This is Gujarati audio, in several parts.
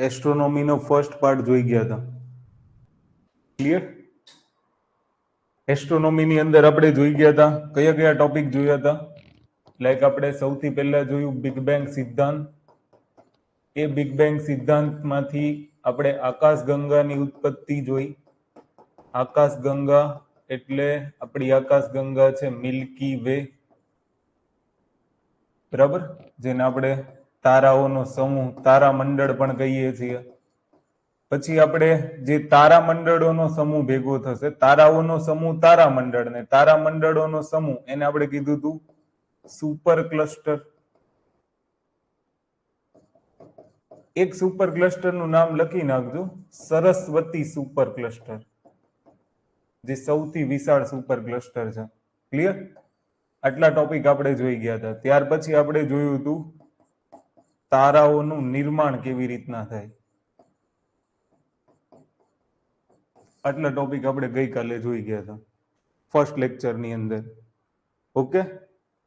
એસ્ટ્રોનોમીનો ફર્સ્ટ પાર્ટ જોઈ ગયા હતા. ક્લિયર? એસ્ટ્રોનોમીની અંદર આપણે જોઈ ગયા હતા કયા કયા ટોપિક જોયા હતા? લાઈક આપણે સૌથી પહેલા જોયું બિગ બેંગ સિદ્ધાંત. એ બિગ બેંગ સિદ્ધાંતમાંથી આપણે આકાશગંગાની ઉત્પત્તિ જોઈ. આકાશગંગા એટલે આપણી આકાશગંગા છે મિલ્કી વે, બરાબર, જેને આપણે તારાઓનો સમૂહ તારામંડળ પણ કહીએ છીએ. પછી આપણે જે તારામંડળોનો સમૂહ ભેગો થશે, તારાઓનો સમૂહ તારામંડળ ને તારામંડળોનો સમૂહ, એને આપણે કીધું હતું સુપર ક્લસ્ટર. એક સુપર ક્લસ્ટરનું નામ લખી નાખજો, સરસ્વતી સુપર ક્લસ્ટર, જે સૌથી વિશાળ સુપર ક્લસ્ટર છે. ક્લિયર? આટલા ટોપિક આપણે જોઈ ગયા હતા. ત્યાર પછી આપણે જોયું હતું તારાઓનું નિર્માણ કેવી રીતના થાય. આટલા ટોપિક આપણે ગઈકાલે જોઈ ગયા હતા ફર્સ્ટ લેક્ચરની અંદર. ઓકે,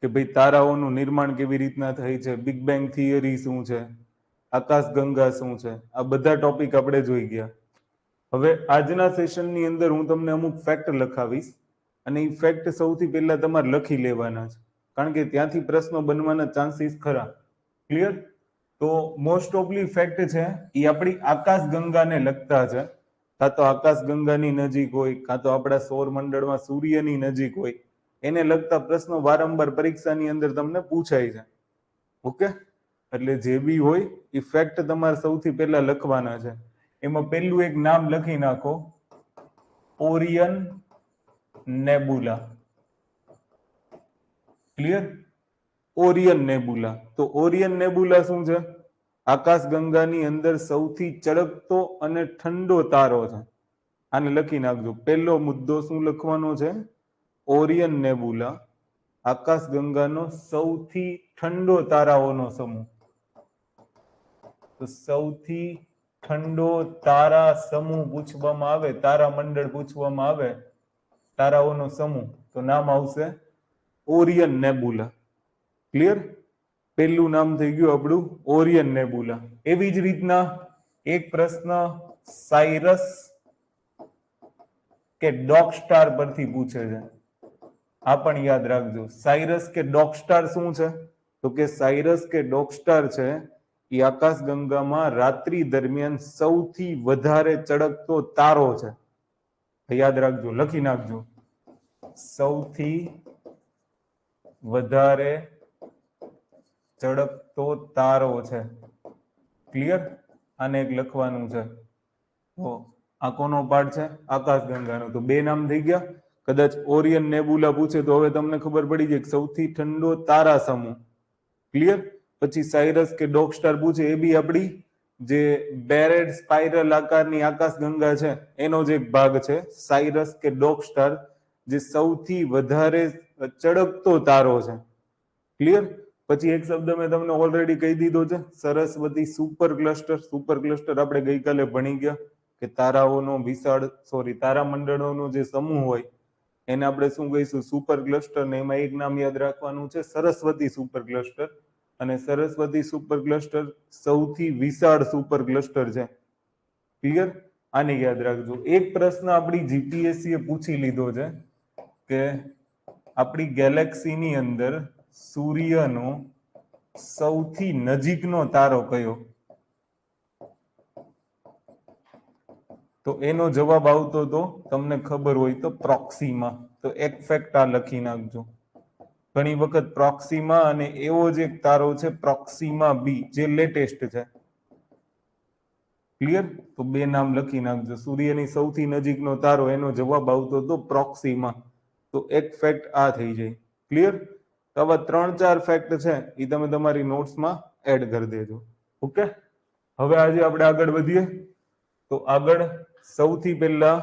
કે ભાઈ તારાઓનું નિર્માણ કેવી રીતના થાય છે, બિગ બેંગ થિયરી શું છે, આકાશગંગા શું છે, આ બધા ટોપિક આપણે જોઈ ગયા. હવે આજના સેશનની અંદર હું તમને અમુક ફેક્ટ લખાવીશ અને એ ફેક્ટ સૌથી પહેલા તમારે લખી લેવાના છે, કારણ કે ત્યાંથી પ્રશ્નો બનવાના ચાન્સીસ ખરા. ક્લિયર? તો મોસ્ટ ઓફલી ફેક્ટ છે એ આપણી આકાશગંગાને લગતા છે. કાં તો આકાશગંગાની નજીક હોય, કાં તો આપણા સૌરમંડળમાં સૂર્યની નજીક હોય, એને લગતા પ્રશ્નો વારંવાર પરીક્ષાની અંદર તમને પૂછાય છે. ઓકે, એટલે જે બી હોય એ ફેક્ટ તમારે સૌથી પહેલા લખવાના છે. એમાં પહેલું એક નામ લખી નાખો, ઓરિયન નેબુલા. ક્લિયર? ઓરિયન નેબુલા. તો ઓરિયન નેબુલા શું છે? આકાશગંગાની અંદર સૌથી ચળકતો અને ઠંડો તારો છે. આને લખી નાખજો. પહેલો મુદ્દો શું લખવાનો છે? ઓરિયન નેબુલા, આકાશગંગાનો સૌથી ઠંડો તારાઓનો સમૂહ. તો સૌથી ઠંડો તારા સમૂહ પૂછવામાં આવે, તારા મંડળ પૂછવામાં આવે, તારાઓનો સમૂહ, તો નામ આવશે ઓરિયન નેબુલા. ક્લિયર? પહેલું નામ થઈ ગયું આપણું ઓરિયન નેબુલા. એવી જ રીતના એક પ્રશ્ન સાયરસ કે ડોગ સ્ટાર પરથી પૂછે છે. આ પણ યાદ રાખજો. સાયરસ કે ડોગ સ્ટાર શું છે? તો કે સાયરસ કે ડોગ સ્ટાર છે એ આકાશગંગામાં રાત્રિ દરમિયાન સૌથી વધારે ચળકતો તારો છે. યાદ રાખજો, લખી નાખજો. સૌથી વધારે ચળકતો તારો છે. ક્લિયર? આને એક લખવાનું છે. તો આ કોનો પાર્ટ છે? આકાશગંગાનો. તો બે નામ થઈ ગયા. કદાચ ઓરિયન નેબુલા પૂછે તો હવે તમને ખબર પડી જાય સૌથી ઠંડો તારા સમૂહ. ક્લિયર? પછી સાયરસ કે ડોગ સ્ટાર પૂછે એ બી આપણી જે બેરેડ સ્પાઇરલ આકારની આકાશગંગા છે એનો જ એક ભાગ છે. સાયરસ કે ડોગ સ્ટાર જે સૌથી વધારે ચળકતો તારો છે. ક્લિયર? પછી એક શબ્દ મેં તમને ઓલરેડી કહી દીધો છે, Saraswati super cluster. Super cluster આપણે ગઈકાલે ભણી ગયા કે તારામંડળોનો જે સમૂહ હોય એને આપણે શું કહીશું? Super cluster. ને એમાં એક નામ યાદ રાખવાનું છે, સરસ્વતી સુપર ક્લસ્ટર. અને સરસ્વતી સુપર ક્લસ્ટર સૌથી વિશાળ સુપર ક્લસ્ટર છે. ક્લિયર? આને યાદ રાખજો. એક પ્રશ્ન આપણી જીપીએસસી એ પૂછી લીધો છે કે આપણી ગેલેક્સીની અંદર સૂર્યનો સૌથી નજીકનો તારો કયો? તો એનો જવાબ આવતો તો તમને ખબર હોય તો પ્રોક્સીમા. તો એક ફેક્ટ આ લખી નાખજો. ઘણી વખત પ્રોક્સીમા અને એવો જ એક તારો છે પ્રોક્સીમા બી, જે લેટેસ્ટ છે. ક્લિયર? તો બે નામ લખી નાખજો. સૂર્યની સૌથી નજીકનો તારો, એનો જવાબ આવતો તો પ્રોક્સીમા. તો એક ફેક્ટ આ થઈ જાય. ક્લિયર? તો આવા 3-4 ફેક્ટ છે એ તમે તમારી નોટ્સમાં એડ કરી દેજો. ઓકે, હવે આજે આપણે આગળ વધીએ. તો આગળ સૌથી પહેલા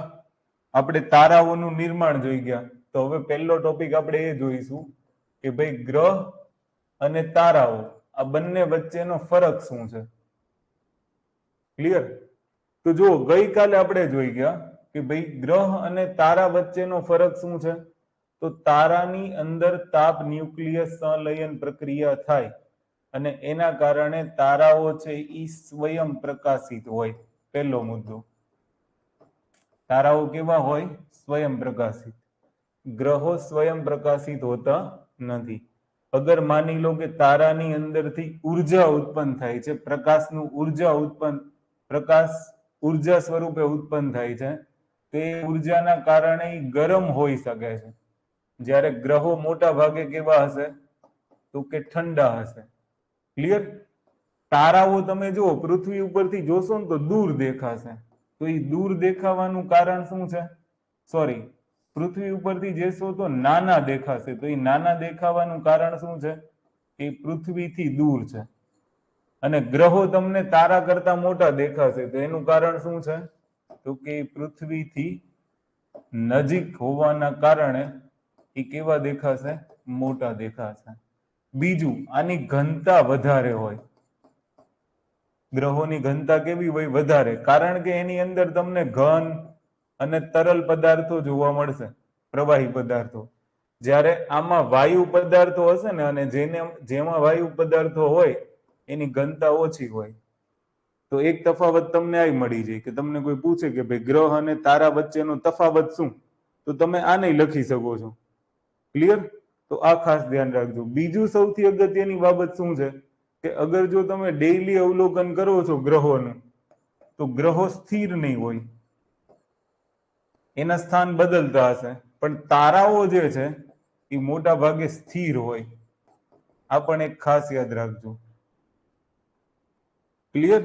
આપણે તારાઓનું નિર્માણ જોઈ ગયા. તો હવે પહેલો ટોપિક આપણે એ જોઈશું કે ભાઈ ગ્રહ અને તારાઓ આ બંને વચ્ચેનો ફરક શું છે. ક્લિયર? તો જો ગઈકાલે આપણે જોઈ ગયા કે ભાઈ ગ્રહ અને તારા વચ્ચેનો ફરક શું છે. તો તારાની અંદર તાપ ન્યુક્લિયસ સંલયન પ્રક્રિયા થાય અને એના કારણે તારાઓ છે એ સ્વયં પ્રકાશિત હોય. પહેલો મુદ્દો, તારાઓ કેવા હોય? સ્વયં પ્રકાશિત. ગ્રહો સ્વયં પ્રકાશિત હોતા નથી. અગર માની લો કે તારાની અંદરથી ઉર્જા ઉત્પન્ન થાય છે, પ્રકાશનું પ્રકાશ ઉર્જા સ્વરૂપે ઉત્પન્ન થાય છે, તે ઉર્જાના કારણે ગરમ હોઈ શકે છે. જ્યારે ગ્રહો મોટા ભાગે કેવા હશે? તો કે ઠંડા હશે. ક્લિયર? તારાઓ તમે જુઓ પૃથ્વી ઉપરથી જોશો ને તો દૂર દેખાશે. તો એ દૂર દેખાવાનું કારણ શું છે? સોરી, પૃથ્વી ઉપરથી જોશો તો નાના દેખાશે. તો એ નાના દેખાવાનું કારણ શું છે? એ પૃથ્વીથી દૂર છે. અને ગ્રહો તમને તારા કરતા મોટા દેખાશે. તો એનું કારણ શું છે? તો કે પૃથ્વીથી નજીક હોવાના કારણે એ કેવા દેખાશે? મોટા દેખાશે. બીજું, આની ઘનતા વધારે હોય. ગ્રહોની ઘનતા કેવી હોય? વધારે. કારણ કે એની અંદર તમને ઘન અને તરલ પદાર્થો જોવા મળશે, પ્રવાહી પદાર્થો. જ્યારે આમાં વાયુ પદાર્થો હશે ને, અને જેમાં વાયુ પદાર્થો હોય એની ઘનતા ઓછી હોય. તો એક તફાવત તમને આ મળી જાય કે તમને કોઈ પૂછે કે ભાઈ ગ્રહ અને તારા વચ્ચેનો તફાવત શું, તો તમે આ નહીં લખી શકો છો. ક્લિયર? તો આ ખાસ ધ્યાન રાખજો. બીજું સૌથી અગત્યની બાબત શું છે કે અગર જો તમે ડેઈલી અવલોકન કરો છો ગ્રહોનું, તો ગ્રહો સ્થિર નહીં હોય, એના સ્થાન બદલતા હશે. પણ તારાઓ જે છે એ મોટા ભાગે સ્થિર હોય. આ પણ એક ખાસ યાદ રાખજો. ક્લિયર?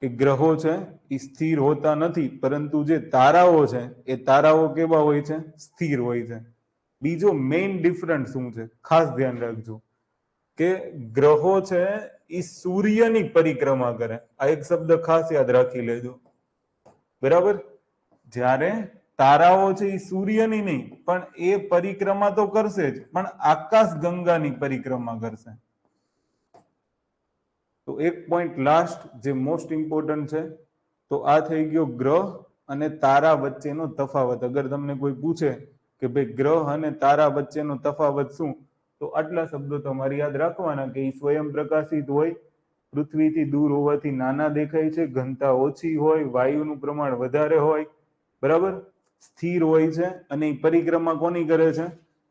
કે ગ્રહો છે એ સ્થિર હોતા નથી, પરંતુ જે તારાઓ છે એ તારાઓ કેવા હોય છે? સ્થિર હોય છે. બીજો મેઇન ડિફરન્સ શું છે? ખાસ ધ્યાન રાખજો કે ગ્રહો છે એ સૂર્યની પરિક્રમા કરે. આ એક શબ્દ ખાસ યાદ રાખી લેજો. બરાબર? જ્યારે તારાઓ છે એ સૂર્યની નહીં, પણ એ પરિક્રમા તો કરશે જ, પણ આકાશ ગંગાની પરિક્રમા કરશે. તો એક પોઈન્ટ લાસ્ટ જે મોસ્ટ ઇમ્પોર્ટન્ટ છે, તો આ થઈ ગયો ગ્રહ અને તારા વચ્ચેનો તફાવત. અગર તમને કોઈ પૂછે કે ભાઈ ગ્રહ અને તારા વચ્ચેનો તફાવત શું, તો આટલા શબ્દો તમારે યાદ રાખવાના કે એ સ્વયં પ્રકાશિત હોય, પૃથ્વીથી દૂર હોવાથી નાના દેખાય છે, ઘનતા ઓછી હોય, વાયુનું પ્રમાણ વધારે હોય, બરાબર, સ્થિર હોય છે, અને એ પરિક્રમા કોની કરે છે?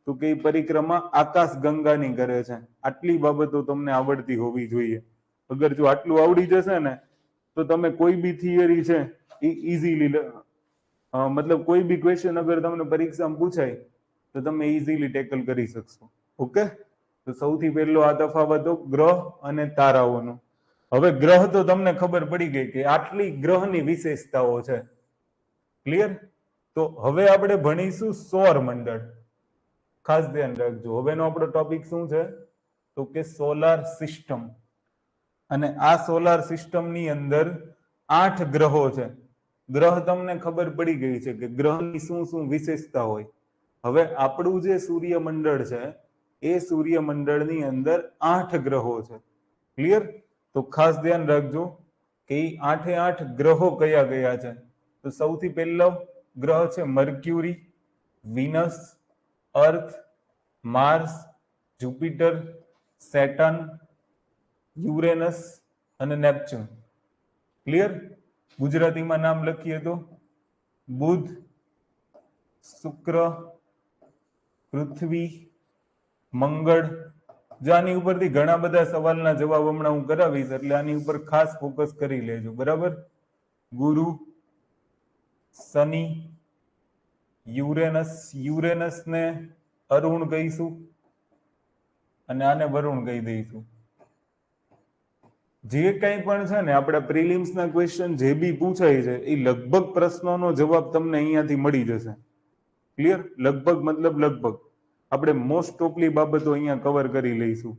તો કે એ પરિક્રમા આકાશ ગંગાની કરે છે. આટલી બાબતો તમને આવડતી હોવી જોઈએ. અગર જો આટલું આવડી જશે ને, તો તમે કોઈ બી થિયરી છે એ ઇઝીલી, મતલબ કોઈ બી ક્વેશ્ચન અગર તમને પરીક્ષામાં પૂછાય તો તમે ઇઝીલી ટેકલ કરી શકશો. ઓકે? તો સૌથી પહેલો આ તફાવતો ગ્રહ અને તારાઓનો. હવે ગ્રહ તો તમને ખબર પડી ગઈ કે આટલી ગ્રહની વિશેષતાઓ છે. ક્લિયર? તો હવે આપણે ભણીશું સૌર મંડળ. ખાસ ધ્યાન રાખજો. હવેનો આપણો ટોપિક શું છે? તો કે સોલાર સિસ્ટમ. અને આ સોલાર સિસ્ટમની અંદર 8 ગ્રહો છે. ગ્રહ તમને ખબર પડી ગઈ છે કે ગ્રહની શું શું વિશેષતા હોય. હવે આપણું જે સૂર્યમંડળ છે એ સૂર્યમંડળની અંદર 8 ગ્રહો છે. ક્લિયર? તો ખાસ ધ્યાન રાખજો કે એ 8 ગ્રહો કયા કયા છે. તો સૌથી પહેલો ગ્રહ છે મર્ક્યુરી, વિનસ, અર્થ, માર્સ, જુપિટર, સેટર્ન, યુરેનસ અને નેપચ્યુન. ક્લિયર? ગુજરાતીમાં નામ લખીએ તો બુધ, શુક્ર, પૃથ્વી, મંગળ. જો આની ઉપરથી ઘણા બધા સવાલના જવાબ હમણાં હું કરાવીશ, એટલે આની ઉપર ખાસ ફોકસ કરી લેજો. બરાબર? ગુરુ, શનિ, યુરેનસને અરુણ કહીશું અને આને વરુણ કહી દઈશું. જે કંઈ પણ છે ને આપણા પ્રિલિમ્સના ક્વેશ્ચન જે બી પૂછાય છે એ લગભગ પ્રશ્નોનો જવાબ તમને અહીંયાથી મળી જશે. ક્લિયર? લગભગ મતલબ લગભગ આપણે મોસ્ટ ઓફલી બાબતો અહીંયા કવર કરી લઈશું.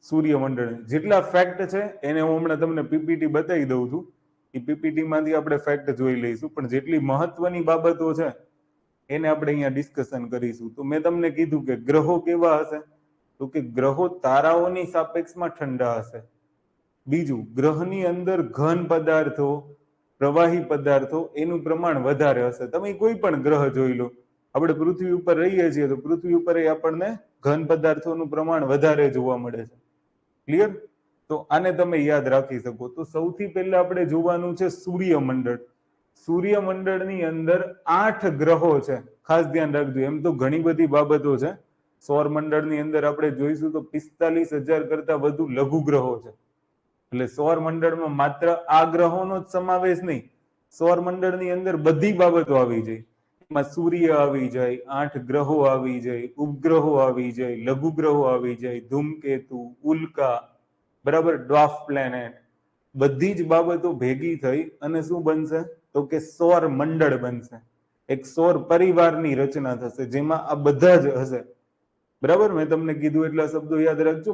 સૂર્યમંડળ જેટલા ફેક્ટ છે એને હું હમણાં તમને પીપીટી બતાવી દઉં છું. એ પીપીટી માંથી આપણે ફેક્ટ જોઈ લઈશું, પણ જેટલી મહત્વની બાબતો છે એને આપણે અહીંયા ડિસ્કશન કરીશું. તો મેં તમને કીધું કે ગ્રહો કેવા હશે, તો કે ગ્રહો તારાઓની સાપેક્ષમાં ઠંડા હશે. બીજું, ગ્રહની અંદર ઘન પદાર્થો, પ્રવાહી પદાર્થો એનું પ્રમાણ વધારે હશે. તમે કોઈ પણ ગ્રહ જોઈ લો, આપણે પૃથ્વી ઉપર રહીએ છીએ તો પૃથ્વી ઉપર આપણને ઘન પદાર્થોનું પ્રમાણ વધારે જોવા મળે છે. ક્લિયર? તો આને તમે યાદ રાખી શકો. તો સૌથી પહેલા આપણે જોવાનું છે સૂર્યમંડળ. સૂર્યમંડળની અંદર 8 ગ્રહો છે. ખાસ ધ્યાન રાખજો. એમ તો ઘણી બધી બાબતો છે. સૌરમંડળની અંદર આપણે જોઈશું તો 45,000 કરતા વધુ લઘુ ગ્રહો છે. એટલે સૌરમંડળમાં માત્ર આ ગ્રહોનો જ સમાવેશ નહીં, સૌરમંડળની અંદર બધી બાબતો આવી જાય. એમાં સૂર્ય આવી જાય, 8 ગ્રહો આવી જાય, ઉપગ્રહો આવી જાય, લઘુ ગ્રહો આવી જાય, ધૂમકેતુ, ઉલ્કા, બરાબર, ડ્વાર્ફ પ્લેનેટ, બધી જ બાબતો ભેગી થઈ અને શું બનશે? તો કે સૌર મંડળ બનશે. એક સૌર પરિવારની રચના થશે જેમાં આ બધા જ હશે. બરાબર, મેં તમને કીધું એટલા શબ્દો યાદ રાખજો.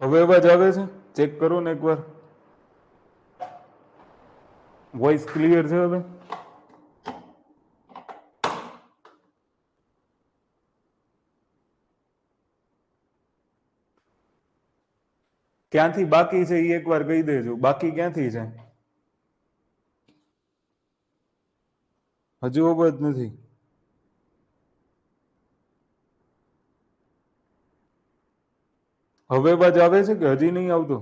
હવે અવાજ આવે છે? ચેક કરો ને એકવાર. વોઇસ ક્લિયર છે હવે? ક્યાંથી બાકી છે એ એકવાર કહી દેજો. બાકી ક્યાંથી છે? હજુ અવાજ નથી. હવે અવાજ આવે છે કે હજી નહીં આવતો?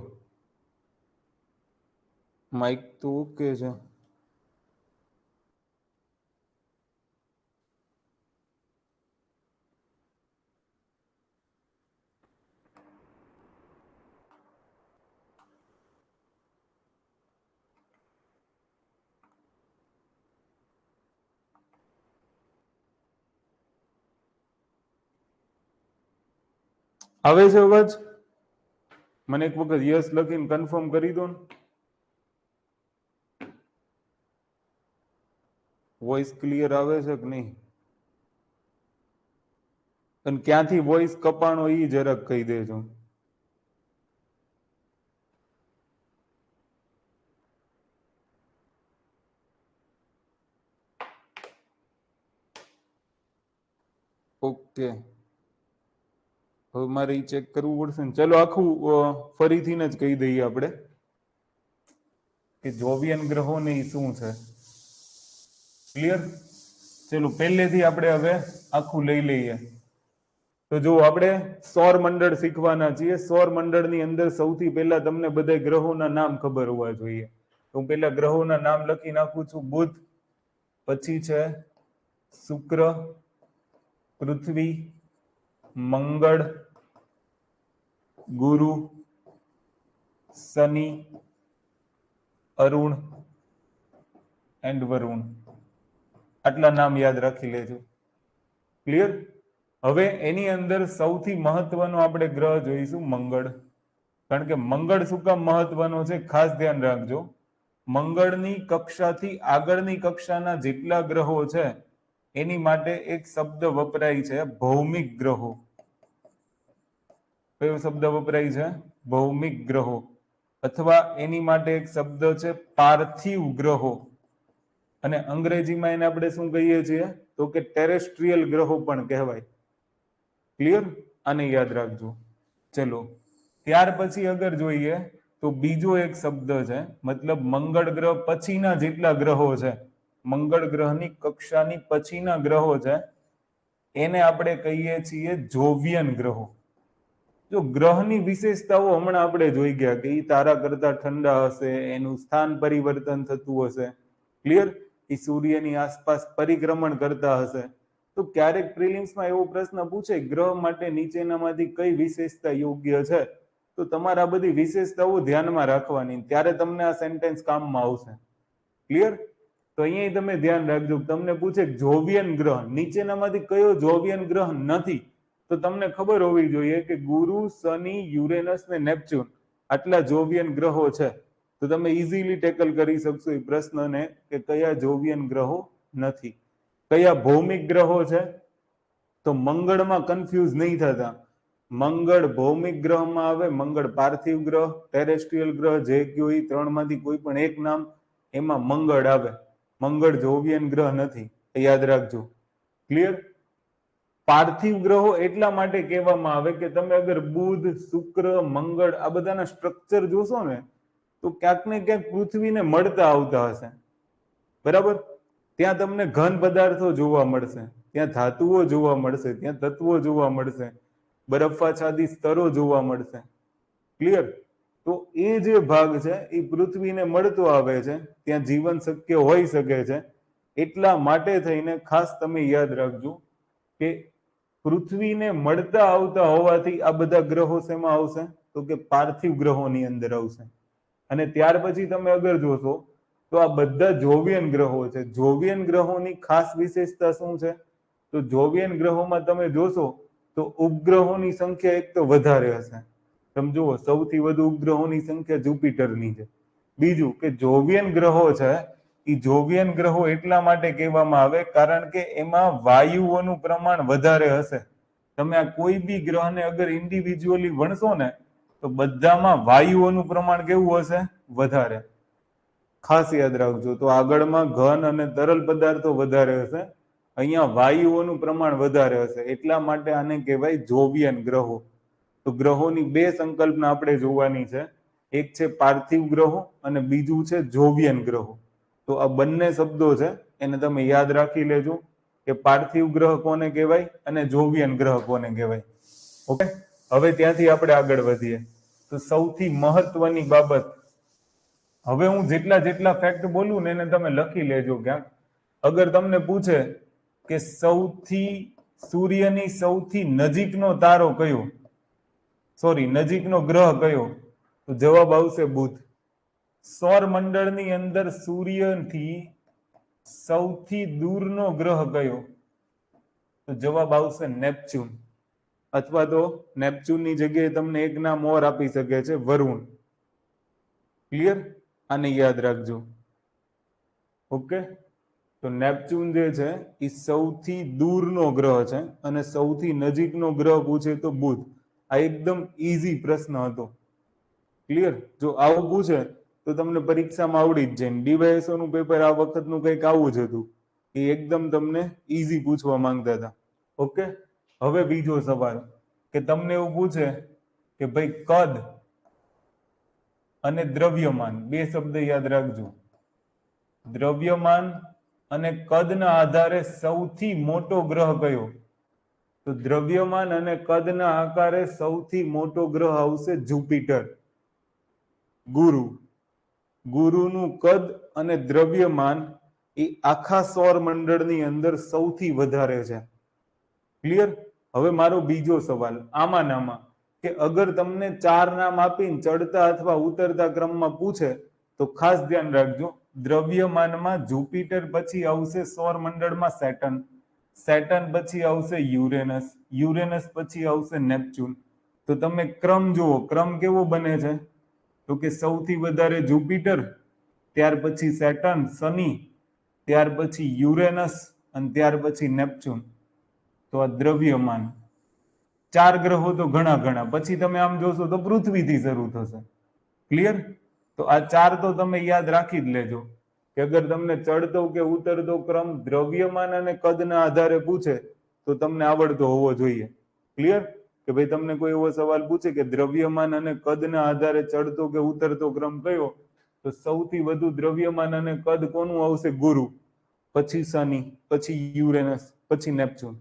માઇક તો ઓકે છે. આવે છે અવાજ? મને એક વખત યસ લખીને કન્ફર્મ કરી દો ને. વોઇસ ક્લિયર આવે છે કે નહીં? અને ક્યાંથી વોઇસ કપાણો એ જરાક કહી દેજો. ઓકે, હવે મારે એ ચેક કરવું પડશે ને. ચલો આખું ફરીથી જ કહી દઈએ આપણે કે જોવિયન ગ્રહો ને ઈ શું છે. ક્લિયર? ચલો પહેલેથી આપણે હવે આખું લઈ લઈએ. તો જો આપણે સૌર મંડળ શીખવાના છીએ. સૌર મંડળની અંદર સૌથી પહેલા તમને બધા ગ્રહોના નામ ખબર હોવા જોઈએ. તો હું પહેલા ગ્રહોના નામ લખી નાખું છું. બુધ, પછી છે શુક્ર, પૃથ્વી, મંગળ, ગુરુ, શનિ, અરુણ એન્ડ વરુણ. આટલા નામ યાદ રાખી લેજો. ક્લિયર? હવે એની અંદર સૌથી મહત્વનો આપણે ગ્રહ જોઈશું મંગળ. કારણ કે મંગળ શું કામ મહત્વનો છે ખાસ ધ્યાન રાખજો. મંગળની કક્ષાથી આગળની કક્ષાના જેટલા ગ્રહો છે એની માટે એક શબ્દ વપરાય છે ભૌમિક ગ્રહો. કયો શબ્દ વપરાય છે? ભૌમિક ગ્રહો. અથવા એની માટે એક શબ્દ છે પાર્થિવ ગ્રહો. અને અંગ્રેજીમાં એને આપણે શું કહીએ છીએ? તો કે ટેરેસ્ટ્રીયલ ગ્રહો પણ કહેવાય. ક્લિયર? આને યાદ રાખજો. ચલો ત્યાર પછી અગર જોઈએ તો બીજો એક શબ્દ છે, મતલબ મંગળ ગ્રહ પછીના જેટલા ગ્રહો છે, મંગળ ગ્રહની કક્ષાની પછીના ગ્રહો છે, એને આપણે કહીએ છીએ જોવિયન ગ્રહો. જો ગ્રહની વિશેષતાઓ હમણાં આપણે જોઈ ગયા કે એ તારા કરતા ઠંડા હશે, એનું સ્થાન પરિવર્તન થતું હશે. ક્લિયર? એ સૂર્યની આસપાસ પરિક્રમણ કરતા હશે. તો ક્યારેક પ્રિલિમ્સમાં એવો પ્રશ્ન પૂછે ગ્રહ માટે નીચેનામાંથી કઈ વિશેષતા યોગ્ય છે, તો તમારે આ બધી વિશેષતાઓ ધ્યાનમાં રાખવાની, ત્યારે તમને આ સેન્ટેન્સ કામમાં આવશે. ક્લિયર? તો અહીંયા તમે ધ્યાન રાખજો. તમને પૂછે જોવિયન ગ્રહ, નીચેનામાંથી કયો જોવિયન ગ્રહ નથી, તો તમને ખબર હોવી જોઈએ કે ગુરુ, શનિ, યુરેનસ ને નેપચ્યુન આટલા જોવિયન ગ્રહો છે. તો તમે ઇઝીલી ટેકલ કરી શકશો એ પ્રશ્નને કે કયા જોવિયન ગ્રહો નથી. કયા ભૌમિક ગ્રહો છે? તો મંગળમાં કન્ફ્યુઝ નહીં થતા. મંગળ ભૌમિક ગ્રહમાં આવે, મંગળ પાર્થિવ ગ્રહ, ટેરેસ્ટ્રીયલ ગ્રહ, જે કયો એ ત્રણમાંથી કોઈ પણ એક નામ, એમાં મંગળ આવે. મંગળ જોવિયન ગ્રહ નથી, એ યાદ રાખજો. ક્લિયર? પાર્થિવ ગ્રહો એટલા માટે કહેવામાં આવે કે તમે અગર બુધ, શુક્ર, મંગળ આ બધાના સ્ટ્રક્ચર જોશો ને તો ક્યાંક ને ક્યાંક પૃથ્વીને મળતા આવતા હશે. બરાબર? ત્યાં તમને ઘન પદાર્થો જોવા મળશે, ત્યાં ધાતુઓ જોવા મળશે, ત્યાં તત્વો જોવા મળશે, બરફાચ્છાદિત સ્તરો જોવા મળશે. ક્લિયર? તો એ જે ભાગ છે એ પૃથ્વીને મળતો આવે છે, ત્યાં જીવન શક્ય હોઈ શકે છે. એટલા માટે થઈને ખાસ તમે યાદ રાખજો કે પૃથ્વીને મળતા આવતા હોવાથી આ બધા ગ્રહો શેમાં આવશે? તો કે પાર્થિવ ગ્રહોની અંદર આવશે. અને ત્યાર પછી તમે અગર જોશો તો આ બધા જોવિયન ગ્રહો છે. જોવિયન ગ્રહોની ખાસ વિશેષતા શું છે? તો જોવિયન ગ્રહોમાં તમે જોશો તો ઉપગ્રહોની સંખ્યા એક તો વધારે હશે. તમે જુઓ સૌથી વધુ ઉપગ્રહોની સંખ્યા જુપિટરની છે. બીજું કે જોવિયન ગ્રહો છે એ જોવિયન ગ્રહો એટલા માટે કહેવામાં આવે કારણ કે એમાં વાયુઓનું પ્રમાણ વધારે હશે. તમે આ કોઈ બી ગ્રહને અગર ઇન્ડિવિજ્યુઅલી ગણશો ને તો બધામાં વાયુઓનું પ્રમાણ કેવું હશે? વધારે. ખાસ યાદ રાખજો. તો આગળમાં ઘન અને તરલ પદાર્થો વધારે હશે, અહીંયા વાયુઓનું પ્રમાણ વધારે હશે. એટલા માટે આને કહેવાય જોવિયન ગ્રહો. તો ગ્રહોની બે સંકલ્પના આપણે જોવાની છે, એક છે પાર્થિવ ગ્રહો અને બીજું છે જોવિયન ગ્રહો. તો આ બંને શબ્દો છે એને તમે યાદ રાખી લેજો કે પાર્થિવ ગ્રહ કોને કહેવાય અને જોવિયન ગ્રહ કોને કહેવાય. ઓકે, હવે ત્યાંથી આપણે આગળ વધીએ. તો સૌથી મહત્વની બાબત, હવે હું જેટલા જેટલા ફેક્ટ બોલું ને એને તમે લખી લેજો ક્યાંક. અગર તમને પૂછે કે સૂર્યની સૌથી નજીકનો તારો કયો, સોરી નજીકનો ગ્રહ કયો, તો જવાબ આવશે બુધ. સૌર મંડળની અંદર સૂર્યથી સૌથી દૂરનો ગ્રહ કયો, તો જવાબ આવશે નેપચ્યુન. અથવા તો નેપચ્યુનની જગ્યાએ તમને એક નામ ઓર આપી શકે છે, વરુણ. ક્લિયર? આને યાદ રાખજો. ઓકે, તો નેપચ્યુન જે છે એ સૌથી દૂરનો ગ્રહ છે અને સૌથી નજીકનો ગ્રહ પૂછે તો બુધ. આ એકદમ ઈઝી પ્રશ્ન હતો. ક્લિયર? જો આવું પૂછે તો તમને પરીક્ષામાં આવડી જ જાય. ડીવાયએસઓ નું પેપર આ વખતનું કંઈક આવું જ હતું. એ એકદમ તમને ઈઝી પૂછવા માંગતા હતા. ઓકે, હવે બીજો સવાલ કે તમને એવું પૂછે કે ભાઈ કદ અને દ્રવ્યમાન, બે શબ્દ યાદ રાખજો. દ્રવ્યમાન અને કદના આધારે સૌથી મોટો ગ્રહ કયો? તો દ્રવ્યમાન અને કદના આકારે સૌથી મોટો ગ્રહ આવશે જુપિટર, ગુરુ. ગુરુનું કદ અને દ્રવ્યમાન એ આખા સૌર મંડળની અંદર સૌથી વધારે છે. ક્લિયર? હવે મારો બીજો સવાલ આમાં કે અગર તમને 4 નામ આપીને ચડતા અથવા ઉતરતા ક્રમમાં પૂછે તો ખાસ ધ્યાન રાખજો. દ્રવ્યમાનમાં જુપિટર પછી આવશે સૌર મંડળમાં સેટર્ન, સેટર્ન પછી આવશે યુરેનસ, યુરેનસ પછી આવશે નેપચ્યુન. તો તમે ક્રમ જુઓ, ક્રમ કેવો બને છે? તો કે સૌથી વધારે જુપિટર, ત્યાર પછી સેટર્ન શનિ, ત્યાર પછી યુરેનસ અને ત્યાર પછી નેપચ્યુન. તો આ દ્રવ્યમાન. 4 ગ્રહો તો ઘણા. પછી તમે આમ જોશો તો પૃથ્વીથી શરૂ થશે. ક્લિયર? તો આ 4 તો તમે યાદ રાખી જ લેજો કે અગર તમને ચડતો કે ઉતરતો ક્રમ દ્રવ્યમાન અને કદના આધારે પૂછે તો તમને આવડતો હોવો જોઈએ. ક્લિયર? કે ભાઈ તમને કોઈ એવો સવાલ પૂછે કે દ્રવ્યમાન અને કદના આધારે ચડતો કે ઉતરતો ક્રમ કયો, તો સૌથી વધુ દ્રવ્યમાન અને કદ કોનું આવશે? ગુરુ, પછી શનિ, પછી યુરેનસ, પછી નેપચ્યુન.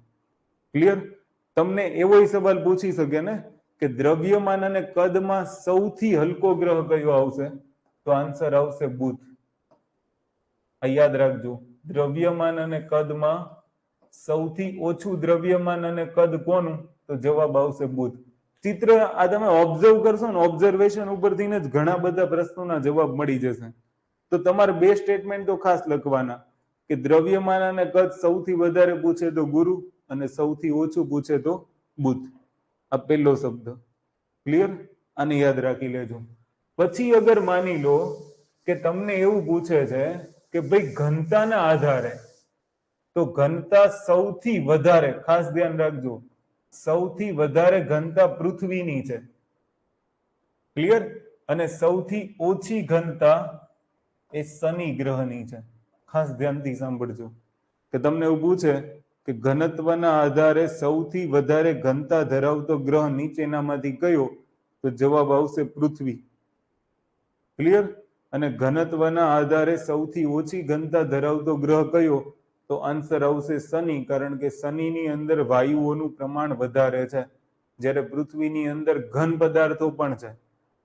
ક્લિયર? તમને એવો સવાલ પૂછી શકે ને કે દ્રવ્યમાન અને કદમાં સૌથી હલકો ગ્રહ કયો આવશે? તો આન્સર આવશે બુધ. આ યાદ રાખજો. દ્રવ્યમાન અને કદમાં સૌથી ઓછું દ્રવ્યમાન અને કદ કોનું? તો જવાબ આવશે બુધ. ચિત્ર આ તમે ઓબ્ઝર્વ કરશો ને, ઓબ્ઝર્વેશન ઉપરથી જ ઘણા બધા પ્રશ્નોના જવાબ મળી જશે. તો તમારે 2 સ્ટેટમેન્ટ તો ખાસ લખવાના કે દ્રવ્યમાન અને કદ સૌથી વધારે પૂછે તો ગુરુ અને સૌથી ઓછું પૂછે તો બુધ. આ પહેલો શબ્દ. ક્લિયર? આને યાદ રાખી લેજો. પછી અગર માની લો કે તમને એવું પૂછે છે કે ભાઈ ઘનતાના આધારે, તો ઘનતા સૌથી વધારે, ખાસ ધ્યાન રાખજો, સૌથી વધારે ઘનતા પૃથ્વીની છે. ક્લિયર? અને સૌથી ઓછી ઘનતા એ શનિ ગ્રહની છે. ખાસ ધ્યાનથી સાંભળજો કે તમને એવું પૂછે કે ઘનત્વના આધારે સૌથી વધારે ઘનતા ધરાવતો ગ્રહ નીચેનામાંથી કયો? તો જવાબ આવશે પૃથ્વી. ક્લિયર? અને ઘનત્વના આધારે સૌથી ઓછી ઘનતા ધરાવતો ગ્રહ કયો? તો આન્સર આવશે શનિ, કારણ કે શનિની અંદર વાયુઓનું પ્રમાણ વધારે છે, જ્યારે પૃથ્વીની અંદર ઘન પદાર્થો પણ છે.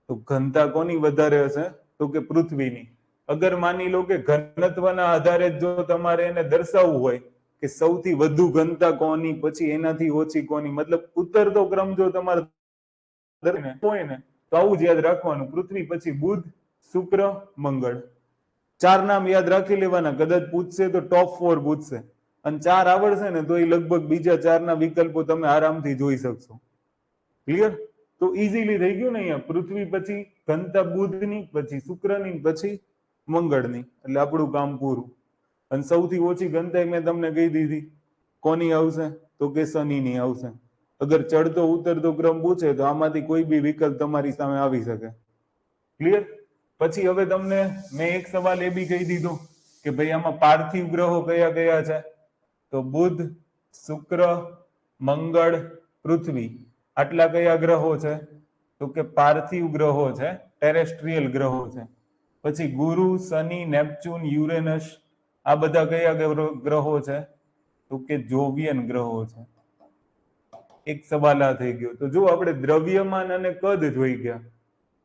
તો ઘનતા કોની વધારે હશે? તો કે પૃથ્વીની. અગર માની લો કે ઘનત્વના આધારે જો તમારે એને દર્શાવવું હોય કે સૌથી વધુ ઘનતા કોની, પછી એનાથી ઓછી કોની, મતલબ ઉતરતો ક્રમ જો તમારે હોય ને તો આવું જ યાદ રાખવાનું, પૃથ્વી પછી બુધ, શુક્ર, મંગળ. 4 નામ યાદ રાખી લેવાના. કદાચ પૂછશે તો ટોપ 4 પૂછશે, અને 4 આવડશે ને તો એ લગભગ બીજા 4 ના વિકલ્પો તમે આરામથી જોઈ શકશો. ક્લિયર? તો ઈઝીલી થઈ ગયું ને. અહીંયા પૃથ્વી પછી ઘનતા બુધની, પછી શુક્રની, પછી મંગળની. એટલે આપણું કામ પૂરું. અને સૌથી ઓછી ઘનતા મેં તમને કહી દીધી, કોની આવશે? તો કે શનિની આવશે. અગર ચડતો ઉતરતો ક્રમ પૂછે તો આમાંથી કોઈ બી વિકલ્પ તમારી સામે આવી શકે. ક્લિયર? પછી હવે તમને મેં એક સવાલ એ બી કહી દીધો કે ભાઈ આમાં પાર્થિવ ગ્રહો કયા કયા છે? તો બુધ, શુક્ર, મંગળ, પૃથ્વી. આટલા કયા ગ્રહો છે? તો કે પાર્થિવ ગ્રહો છે, ટેરેસ્ટ્રીયલ ગ્રહો છે. પછી ગુરુ, શનિ, નેપચ્યુન, યુરેનસ, આ બધા કયા ગ્રહો છે? તો કે જોવિયન ગ્રહો છે. એક સવાલ આ થઈ ગયો. તો જો આપણે દ્રવ્યમાન અને કદ જોઈ ગયા,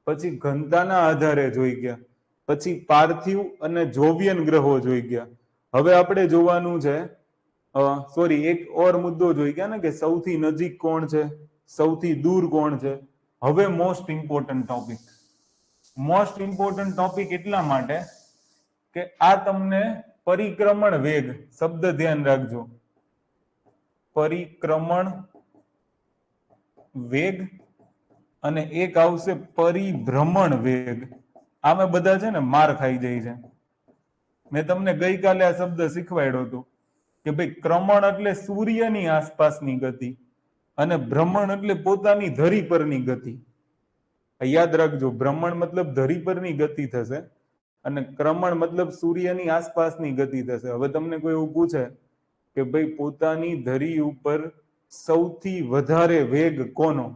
પછી ઘનતાના આધારે જોઈ ગયા, પછી પાર્થિવ અને જોવિયન ગ્રહો જોઈ ગયા. હવે આપણે જોવાનું છે, સોરી, એક ઓર મુદ્દો જોઈ ગયા ને કે સૌથી નજીક કોણ છે, સૌથી દૂર કોણ છે. હવે most important topic. Most important topic એટલા માટે કે આ તમને પરિક્રમણ વેગ, શબ્દ ધ્યાન રાખજો, પરિક્રમણ વેગ અને એક આવશે પરિભ્રમણ વેગ. આમે બધા છે ને માર ખાઈ જાય છે. મેં તમને ગઈકાલે આ શબ્દ શીખવાડ્યો હતો કે ભાઈ ક્રમણ એટલે સૂર્યની આસપાસની ગતિ અને ભ્રમણ એટલે પોતાની ધરી પરની ગતિ. યાદ રાખજો, ભ્રમણ મતલબ ધરી પરની ગતિ થશે અને ક્રમણ મતલબ સૂર્યની આસપાસની ગતિ થશે. હવે તમને કોઈ એવું પૂછે કે ભાઈ પોતાની ધરી ઉપર સૌથી વધારે વેગ કોનો,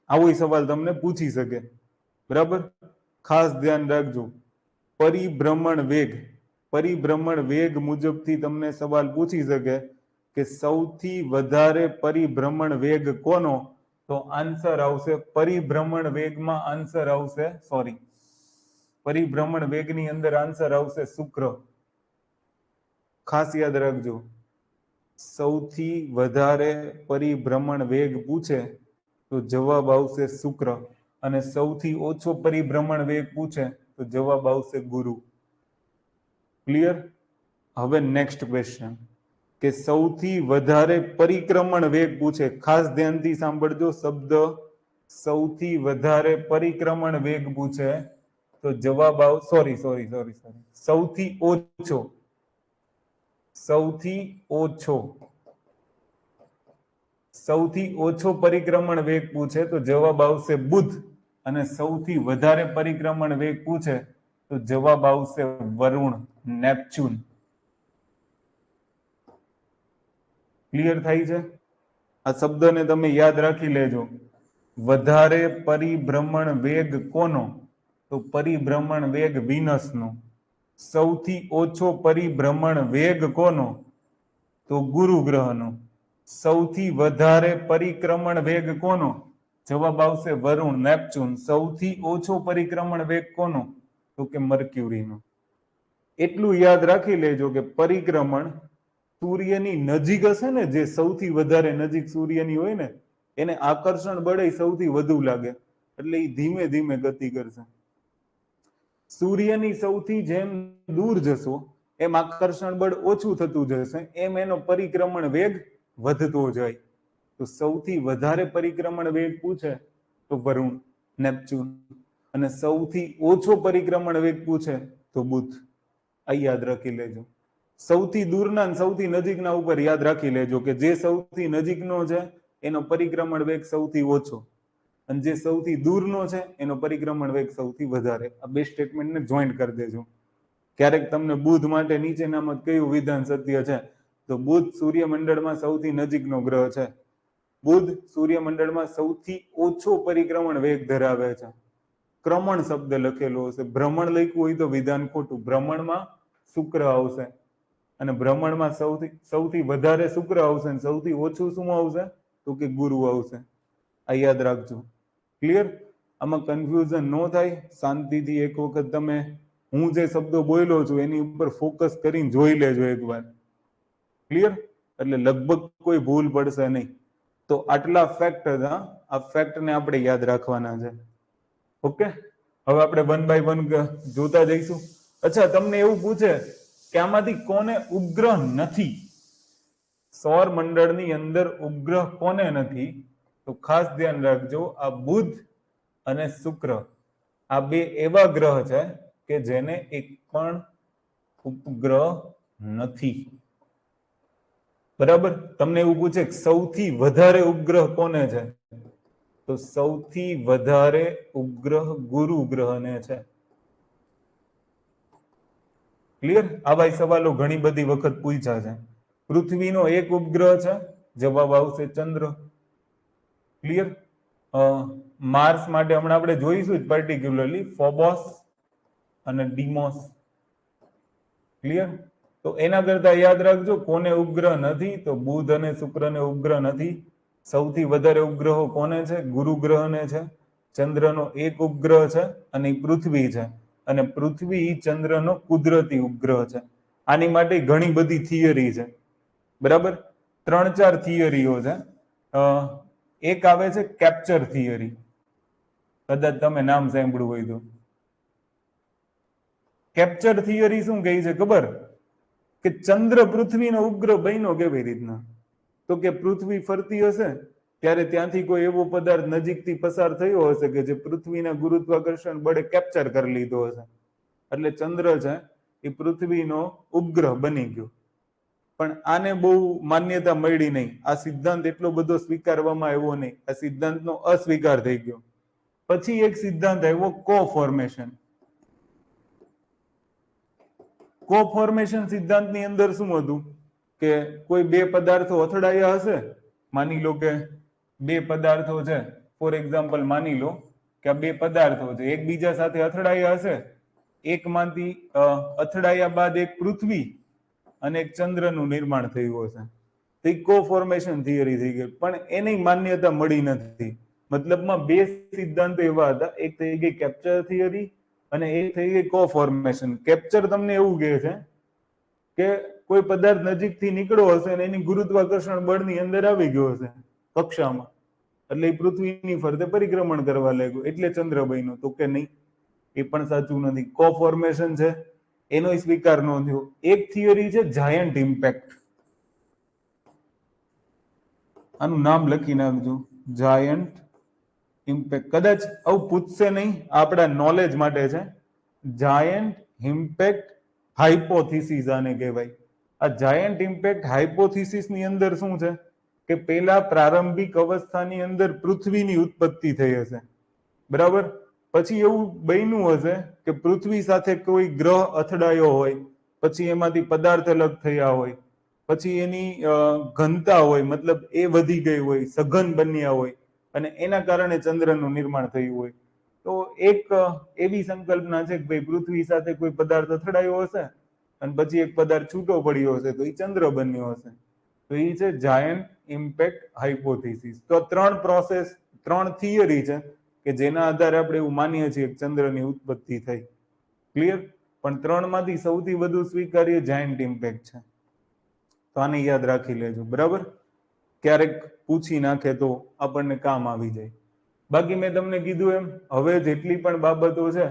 આવો સવાલ તમને પૂછી શકે. બરાબર, ખાસ ધ્યાન રાખજો. પરિભ્રમણ વેગ, પરિભ્રમણ વેગ મુજબથી તમને સવાલ પૂછી શકે કે સૌથી વધારે પરિભ્રમણ વેગ કોનો, તો આન્સર આવશે પરિભ્રમણ વેગમાં આન્સર આવશે પરિભ્રમણ વેગની અંદર આન્સર આવશે શુક્ર. ખાસ યાદ રાખજો, સૌથી વધારે પરિભ્રમણ વેગ પૂછે તો જવાબ આવશે શુક્ર અને સૌથી ઓછો પરિભ્રમણ વેગ પૂછે તો જવાબ આવશે ગુરુ. ક્લિયર? હવે નેક્સ્ટ ક્વેશ્ચન કે સૌથી વધારે પરિક્રમણ વેગ પૂછે. ખાસ ધ્યાનથી સાંભળજો શબ્દ, સૌથી વધારે પરિક્રમણ વેગ પૂછે તો જવાબ આવ સૌથી ઓછો, સૌથી ઓછો પરિક્રમણ વેગ પૂછે તો જવાબ આવશે બુધ અને સૌથી વધારે પરિક્રમણ વેગ પૂછે તો જવાબ આવશે વરુણ, નેપચ્યુન. ક્લિયર થાય છે? આ શબ્દને તમે યાદ રાખી લેજો. વધારે પરિભ્રમણ વેગ કોનો, તો પરિભ્રમણ વેગ વિનસનો. સૌથી ઓછો પરિભ્રમણ વેગ કોનો, તો ગુરુ ગ્રહનો. સૌથી વધારે પરિક્રમણ વેગ કોનો, જવાબ આવશે વરુણ, નેપચ્યુન. સૌથી ઓછો પરિક્રમણ વેગ કોનો, તો કે મર્ક્યુરીનો. એટલું યાદ રાખી લેજો કે પરિક્રમણ સૂર્યની નજીક હશે ને, જે સૌથી વધારે નજીક સૂર્યની હોય ને, એને આકર્ષણ બળ સૌથી વધુ લાગે એટલે એ ધીમે ધીમે ગતિ કરશે. સૂર્યની સૌથી જેમ દૂર જશો એમ આકર્ષણ બળ ઓછું થતું જશે, એમ એનો પરિક્રમણ વેગ વધતો જાય. તો સૌથી વધારે પરિક્રમણ વેગ પૂછે તો વરુણ, નેપચ્યુન અને સૌથી ઓછો પરિક્રમણ વેગ પૂછે તો બુધ. આ યાદ રાખી લેજો. સૌથી દૂરના અને સૌથી નજીકના ઉપર યાદ રાખી લેજો કે જે સૌથી નજીકનો છે એનો પરિક્રમણ વેગ સૌથી ઓછો અને જે સૌથી દૂરનો છે એનો પરિક્રમણ વેગ સૌથી વધારે. આ બે સ્ટેટમેન્ટને જોઈન્ટ કરી દેજો. ક્યારેક તમને બુધ માટે નીચેનામાં કયું વિધાન સત્ય છે, તો બુધ સૂર્યમંડળમાં સૌથી નજીકનો ગ્રહ છે. બુધ સૂર્યમંડળમાં સૌથી ઓછો પરિક્રમણ વેગ ધરાવે છે. ક્રમણ શબ્દ લખેલો હશે, ભ્રમણ લખ્યું હોય તો વિધાન ખોટું. ભ્રમણમાં શુક્ર આવશે અને ભ્રમણમાં સૌથી વધારે શુક્ર આવશે અને સૌથી ઓછું શું આવશે, તો કે ગુરુ આવશે. આ યાદ રાખજો. ક્લિયર? આમાં કન્ફ્યુઝન ન થાય. શાંતિથી એક વખત તમે હું જે શબ્દો બોલ્યો છું એની ઉપર ફોકસ કરીને જોઈ લેજો એકવાર. ક્લિયર? એટલે લગભગ કોઈ ભૂલ પડશે નહીં. તો આટલા ફેક્ટ હતા, આ ફેક્ટને આપણે યાદ રાખવાના છે. ઓકે, હવે આપણે વન બાય વન જોતા જઈશું. અચ્છા, તમને એવું પૂછે કે આમાંથી કોને ઉપગ્રહ નથી, સૌર મંડળની અંદર ઉપગ્રહ કોને નથી, તો ખાસ ધ્યાન રાખજો, આ બુધ અને શુક્ર આ બે એવા ગ્રહ છે કે જેને એક પણ ઉપગ્રહ નથી. બરાબર? તમને એવું પૂછે સૌથી વધારે ઉપગ્રહ કોને છે, તો સૌથી વધારે ઉપગ્રહ ગુરુ ગ્રહને છે. ક્લિયર? આવા સવાલો ઘણી બધી વખત પૂછ્યા છે. પૃથ્વીનો એક ઉપગ્રહ છે, જવાબ આવશે ચંદ્ર. ક્લિયર? માર્સ માટે હમણાં આપણે જોઈશું જ પર્ટિક્યુલરલી ફોબોસ અને ડીમોસ. ક્લિયર? તો એના કરતા યાદ રાખજો કોને ઉપગ્રહ નથી, તો બુધ અને શુક્રને ઉપગ્રહ નથી. સૌથી વધારે ઉપગ્રહો કોને છે, ગુરુ ગ્રહને છે. ચંદ્રનો એક ઉપગ્રહ છે અને પૃથ્વી છે અને પૃથ્વી ચંદ્રનો કુદરતી ઉપગ્રહ છે. આની માટે ઘણી બધી થિયરી છે. બરાબર? 3-4 થિયરીઓ છે. એક આવે છે કેપ્ચર થિયરી, કદાચ તમે નામ સાંભળ્યું હોય તો. કેપ્ચર થિયરી શું કહે છે ખબર, કે ચંદ્ર પૃથ્વીનો ઉપગ્રહ બન્યો કેવી રીતના, તો કે પૃથ્વી ફરતી હશે ત્યારે ત્યાંથી કોઈ એવો પદાર્થ નજીકથી પસાર થયો હશે કે જે પૃથ્વીના ગુરુત્વાકર્ષણ બળે કેપ્ચર કરી લીધો હશે, એટલે ચંદ્ર છે એ પૃથ્વીનો ઉપગ્રહ બની ગયો. પણ આને બહુ માન્યતા મળી નહીં. આ સિદ્ધાંત એટલો બધો સ્વીકારવામાં આવ્યો નહીં. આ સિદ્ધાંતનો અસ્વીકાર થઈ ગયો. પછી એક સિદ્ધાંત આવ્યો કોફોર્મેશન. કોફોર્મેશન સિદ્ધાંતની અંદર શું હતું કે કોઈ બે પદાર્થો અથડાયા હશે, માની લો કે બે પદાર્થો છે, ફોર એક્ઝામ્પલ માની લો કે આ બે પદાર્થો છે એકબીજા સાથે અથડાયા હશે, એકમાંથી અથડાયા બાદ એક પૃથ્વી અને એક ચંદ્રનું નિર્માણ થયું હશે, તો કોફોર્મેશન થિયરી થઈ ગઈ. પણ એની માન્યતા મળી નથી. મતલબમાં બે સિદ્ધાંતો એવા હતા, એક થઈ ગઈ કેપ્ચર થિયરી અને એક થઈ ગઈ કોફોર્મેશન. કેપ્ચર તમને એવું કહે છે કે કોઈ પદાર્થ નજીકથી નીકળ્યો હશે અને એની ગુરુત્વાકર્ષણ બળની અંદર આવી ગયો હશે કક્ષામાં, એટલે એ પૃથ્વીની ફરતે પરિક્રમણ કરવા લાગ્યો એટલે ચંદ્ર બન્યો. તો કે નહીં, એ પણ સાચું નથી. કોફોર્મેશન છે એનો સ્વીકાર ન થયો. એક થિયરી છે જાયન્ટ ઇમ્પેક્ટ. આનું નામ લખી નાખજો, જાયન્ટ ઇમ્પેક્ટ. કદાચ આવું પૂછશે નહીં, આપણા નોલેજ માટે છે. જાયન્ટ ઇમ્પેક્ટ હાઇપોથિસિસ આને કહેવાય. આ જાયન્ટ ઇમ્પેક્ટ હાઇપોથિસિસ ની અંદર શું છે કે પેલા પ્રારંભિક અવસ્થાની અંદર પૃથ્વીની ઉત્પત્તિ થઈ હશે, બરાબર. પછી એવું બન્યું હશે કે પૃથ્વી સાથે કોઈ ગ્રહ અથડાયો હોય, પછી એમાંથી પદાર્થ અલગ થયા હોય, પછી એની ઘનતા હોય, મતલબ એ વધી ગઈ હોય, સઘન બન્યા હોય, અને એના કારણે ચંદ્રનું નિર્માણ થયું હોય. તો એક એવી સંકલ્પના છે કે ભાઈ પૃથ્વી સાથે કોઈ પદાર્થ અથડાયો હશે અને પછી એક પદાર્થ છૂટો પડ્યો હશે તો એ ચંદ્ર બન્યો હશે. તો એ છે જાયન્ટ ઇમ્પેક્ટ હાઇપોથિસિસ. તો ત્રણ પ્રોસેસ, ત્રણ થિયરી છે કે જેના આધારે આપણે એવું માનીએ છીએ કે ચંદ્રની ઉત્પત્તિ થઈ. ક્લિયર? પણ ત્રણમાંથી સૌથી વધુ સ્વીકાર્ય જાયન્ટ ઇમ્પેક્ટ છે. તો આને યાદ રાખી લેજો, બરાબર. ક્યારેક પૂછી નાખે તો આપણને કામ આવી જાય. બાકી મેં તમને કીધું એમ હવે જેટલી પણ બાબતો છે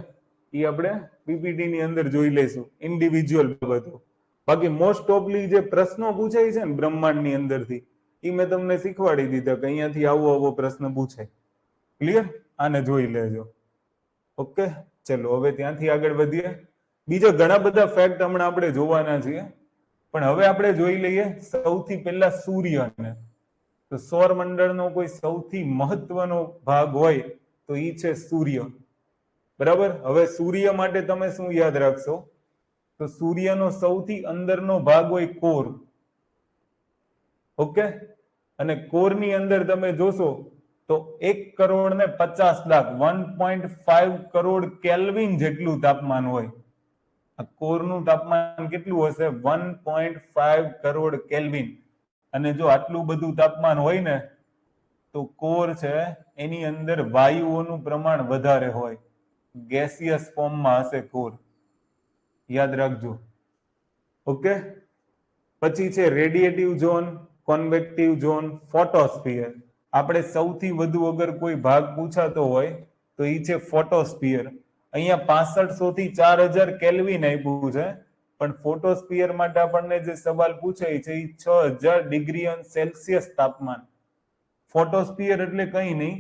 એ આપણે પીપીટી ની અંદર જોઈ લઈશું, ઇન્ડિવિજ્યુઅલ બાબતો. બાકી મોસ્ટ ઓફલી જે પ્રશ્નો પૂછાય છે ને બ્રહ્માંડ ની અંદરથી, એ મેં તમને શીખવાડી દીધા કે અહીંયાથી આવો આવો પ્રશ્ન પૂછાય. ક્લિયર? આને જોઈ લેજો. ઓકે, ચલો હવે ત્યાંથી આગળ વધીએ. બીજા ઘણા બધા ફેક્ટ હમણાં આપણે જોવાના છીએ, પણ હવે આપણે જોઈ લઈએ સૌથી પહેલા સૂર્યને. તો સૌરમંડળનો કોઈ સૌથી મહત્વનો ભાગ હોય તો એ છે સૂર્ય, બરાબર. હવે સૂર્ય માટે તમે શું યાદ રાખશો? તો સૂર્યનો સૌથી અંદરનો ભાગ હોય કોર. ઓકે, અને કોરની અંદર તમે જોશો તો 1,50,00,000 1.5 કરોડ કેલ્વિન જેટલું તાપમાન હોય. આ કોરનું તાપમાન કેટલું હશે? 1.5 કરોડ કેલ્વિન. અને જો આટલું બધું તાપમાન હોય ને તો કોર છે એની અંદર વાયુઓનું પ્રમાણ વધારે હોય, ગેસિયસ ફોર્મમાં હશે કોર. યાદ રાખજો. ઓકે, પછી છે રેડિયેટિવ ઝોન, કોન્વેક્ટિવ ઝોન, ફોટોસ્ફિયર. આપણે સૌથી વધુ અગર કોઈ ભાગ પૂછાતો હોય તો એ છે ફોટોસ્ફિયર. અહીંયા 6500 થી 4000 કેલ્વિન આપ્યું છે, પણ ફોટોસ્ફિયર માટે આપણને જે સવાલ પૂછાય છે એ 6000 ડિગ્રી સેલ્સિયસ તાપમાન. ફોટોસ્ફિયર એટલે કંઈ નહીં,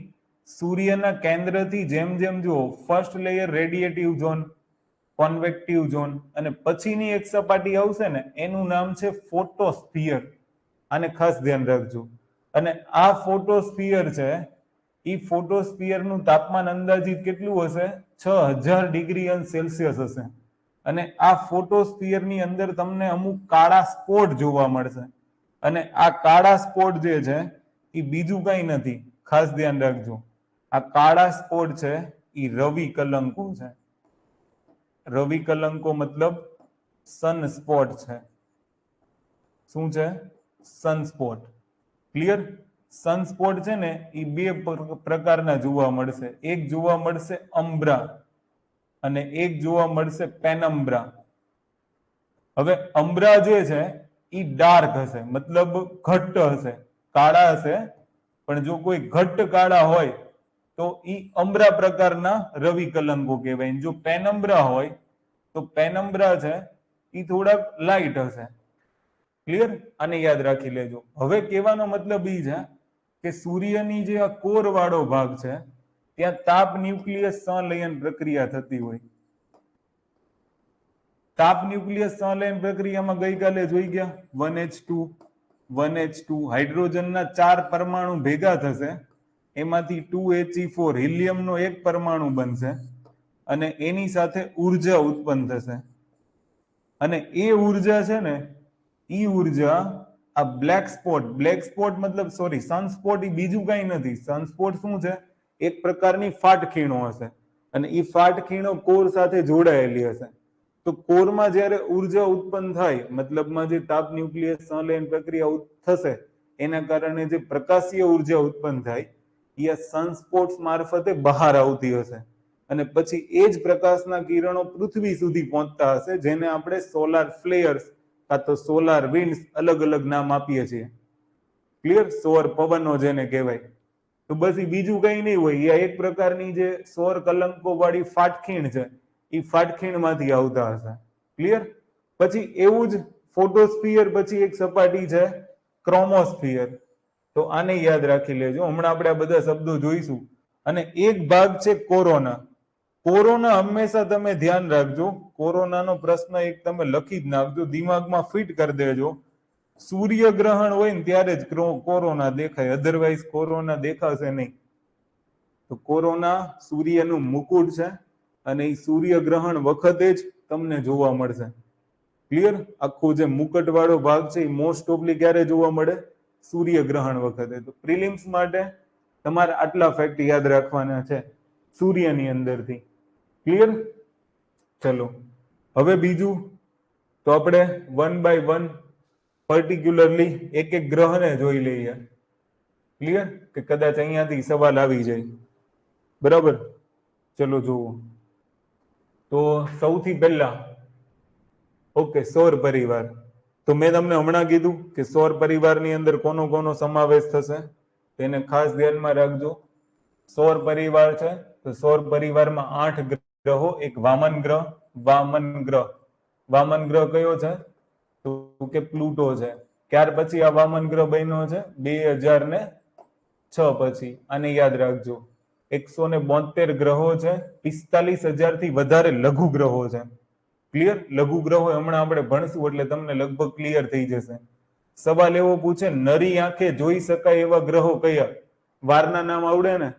સૂર્યના કેન્દ્રથી જેમ જેમ જુઓ, ફર્સ્ટ લેયર રેડિયેટિવ ઝોન, કોન્વેક્ટિવ ઝોન, અને પછીની એક સપાટી આવશે ને એનું નામ છે ફોટોસ્ફિયર. આને ખાસ ધ્યાન રાખજો. અને આ ફોટોસ્ફિયર છે એ ફોટોસ્ફિયરનું તાપમાન અંદાજિત કેટલું હશે? 6000 ડિગ્રી સેલ્સિયસ હશે. અને આ ફોટોસ્ફિયરની અંદર તમને અમુક કાળા સ્પોટ જોવા મળશે. અને આ કાળા સ્પોટ જે છે એ બીજું કંઈ નથી, ખાસ ધ્યાન રાખજો. આ કાળા સ્પોટ છે એ રવિ કલંકો છે. રવિ કલંકો મતલબ સનસ્પોટ છે. શું છે? સનસ્પોટ. ક્લિયર? સનસ્પોટ છે ને એ બે પ્રકારના જોવા મળશે. એક જોવા મળશે અમ્બ્રા અને એક જોવા મળશે પેનમ્બ્રા. હવે અમ્બ્રા જે છે એ ડાર્ક હશે, મતલબ ઘટ્ટ હશે, કાળા હશે. પણ જો કોઈ ઘટ્ટ કાળા હોય તો ઈ અમ્બ્રા પ્રકારના રવિ કલંકો કહેવાય. જો પેનમ્બ્રા હોય તો પેનમ્બ્રા છે એ થોડાક લાઇટ હશે. ક્લિયર? આને યાદ રાખી લેજો. હવે કહેવાનો મતલબ ઈ છે કે સૂર્યની જે આ કોર વાળો ભાગ છે ત્યાં તાપ ન્યુક્લિયસ સંલયન પ્રક્રિયા થતી હોય. તાપ ન્યુક્લિયસ સંલયન પ્રક્રિયામાં ગઈકાલે જોઈ ગયા 1H2 1H2 હાઇડ્રોજનના 4 પરમાણુ ભેગા થશે, એમાંથી 2He4 હિલિયમનો એક પરમાણુ બનશે અને એની સાથે ઉર્જા ઉત્પન્ન થશે. અને એ ઉર્જા છે ને, એ ઉર્જા આ બ્લેક સ્પોટ મતલબ સોરી સનસ્પોટ એ બીજું કઈ નથી. સનસ્પોટ શું છે? એક પ્રકારની ફાટખીણો હશે અને એ ફાટખીણો કોર સાથે જોડાયેલી હશે. તો કોરમાં જ્યારે ઉર્જા ઉત્પન્ન થાય, મતલબમાં જે તાપ ન્યુક્લિયસ સંલયન પ્રક્રિયા થશે એના કારણે જે પ્રકાશીય ઉર્જા ઉત્પન્ન થાય એ આ સનસ્પોટ્સ મારફતે બહાર આવતી હશે અને પછી એ જ પ્રકાશના કિરણો પૃથ્વી સુધી પહોંચતા હશે, જેને આપણે સોલાર ફ્લેયર્સ કાં તો સોલાર વિન્ડ્સ અલગ અલગ નામ આપીએ છીએ. ક્લિયર? સૌર પવનો જેને કહેવાય. તો બસ એ બીજું કઈ નહીં હોય, એ એક પ્રકારની જે સૌર કલંકો વાળી ફાટખીણ છે એ ફાટખીણમાંથી આવતા હશે. ક્લિયર? પછી એવું જ ફોટોસ્ફિયર પછી એક સપાટી છે ક્રોમોસ્ફિયર. તો આને યાદ રાખી લેજો, હમણાં આપણે આ બધા શબ્દો જોઈશું. અને એક ભાગ છે કોરોના. કોરોના હંમેશા તમે ધ્યાન રાખજો, કોરોનાનો પ્રશ્ન એક તમે લખી જ નાખજો, દિમાગમાં ફિટ કરી દેજો. સૂર્યગ્રહણ હોય ને ત્યારે જ કોરોના દેખાય, અધરવાઇઝ કોરોના દેખાશે નહીં. તો કોરોના સૂર્યનું મુકુટ છે અને એ સૂર્યગ્રહણ વખતે જ તમને જોવા મળશે. ક્લિયર? આખું જે મુકટ વાળો ભાગ છે એ મોસ્ટ ઓફલી ક્યારે જોવા મળે? સૂર્યગ્રહણ વખતે. તો પ્રિલિમ્સ માટે તમારે આટલા ફેક્ટ યાદ રાખવાના છે સૂર્યની અંદરથી. ક્લિયર? ચલો હવે બીજું તો આપણે 1 by 1 પર્ટિક્યુલરલી એક એક ગ્રહને જોઈ લઈએ. ક્લિયર? કે કદાચ અહીંયાથી સવાલ આવી જાય. બરાબર? ચલો જુઓ. તો સૌથી પહેલા ઓકે, સૌર પરિવાર. તો મેં તમને હમણાં કીધું કે સૌર પરિવારની અંદર કોનો કોનો સમાવેશ થશે, તેને ખાસ ધ્યાનમાં રાખજો. સૌર પરિવાર છે તો સૌર પરિવારમાં 8 ગ્રહો, એક વામન ગ્રહ. વામન ગ્રહ કયો છે? તો કે પ્લુટો છે. ત્યાર પછી આ વામન ગ્રહ બન્યો છે 2006 પછી. આને યાદ રાખજો. 172 ગ્રહો છે, 45,000 થી વધારે લઘુ ગ્રહો છે. ક્લિયર? લઘુ ગ્રહો હમણાં આપણે ભણશું એટલે તમને લગભગ ક્લિયર થઈ જશે. સવાલ એવો પૂછે, નરી આંખે જોઈ શકાય એવા ગ્રહો કયા? વારના નામ આવડે ને?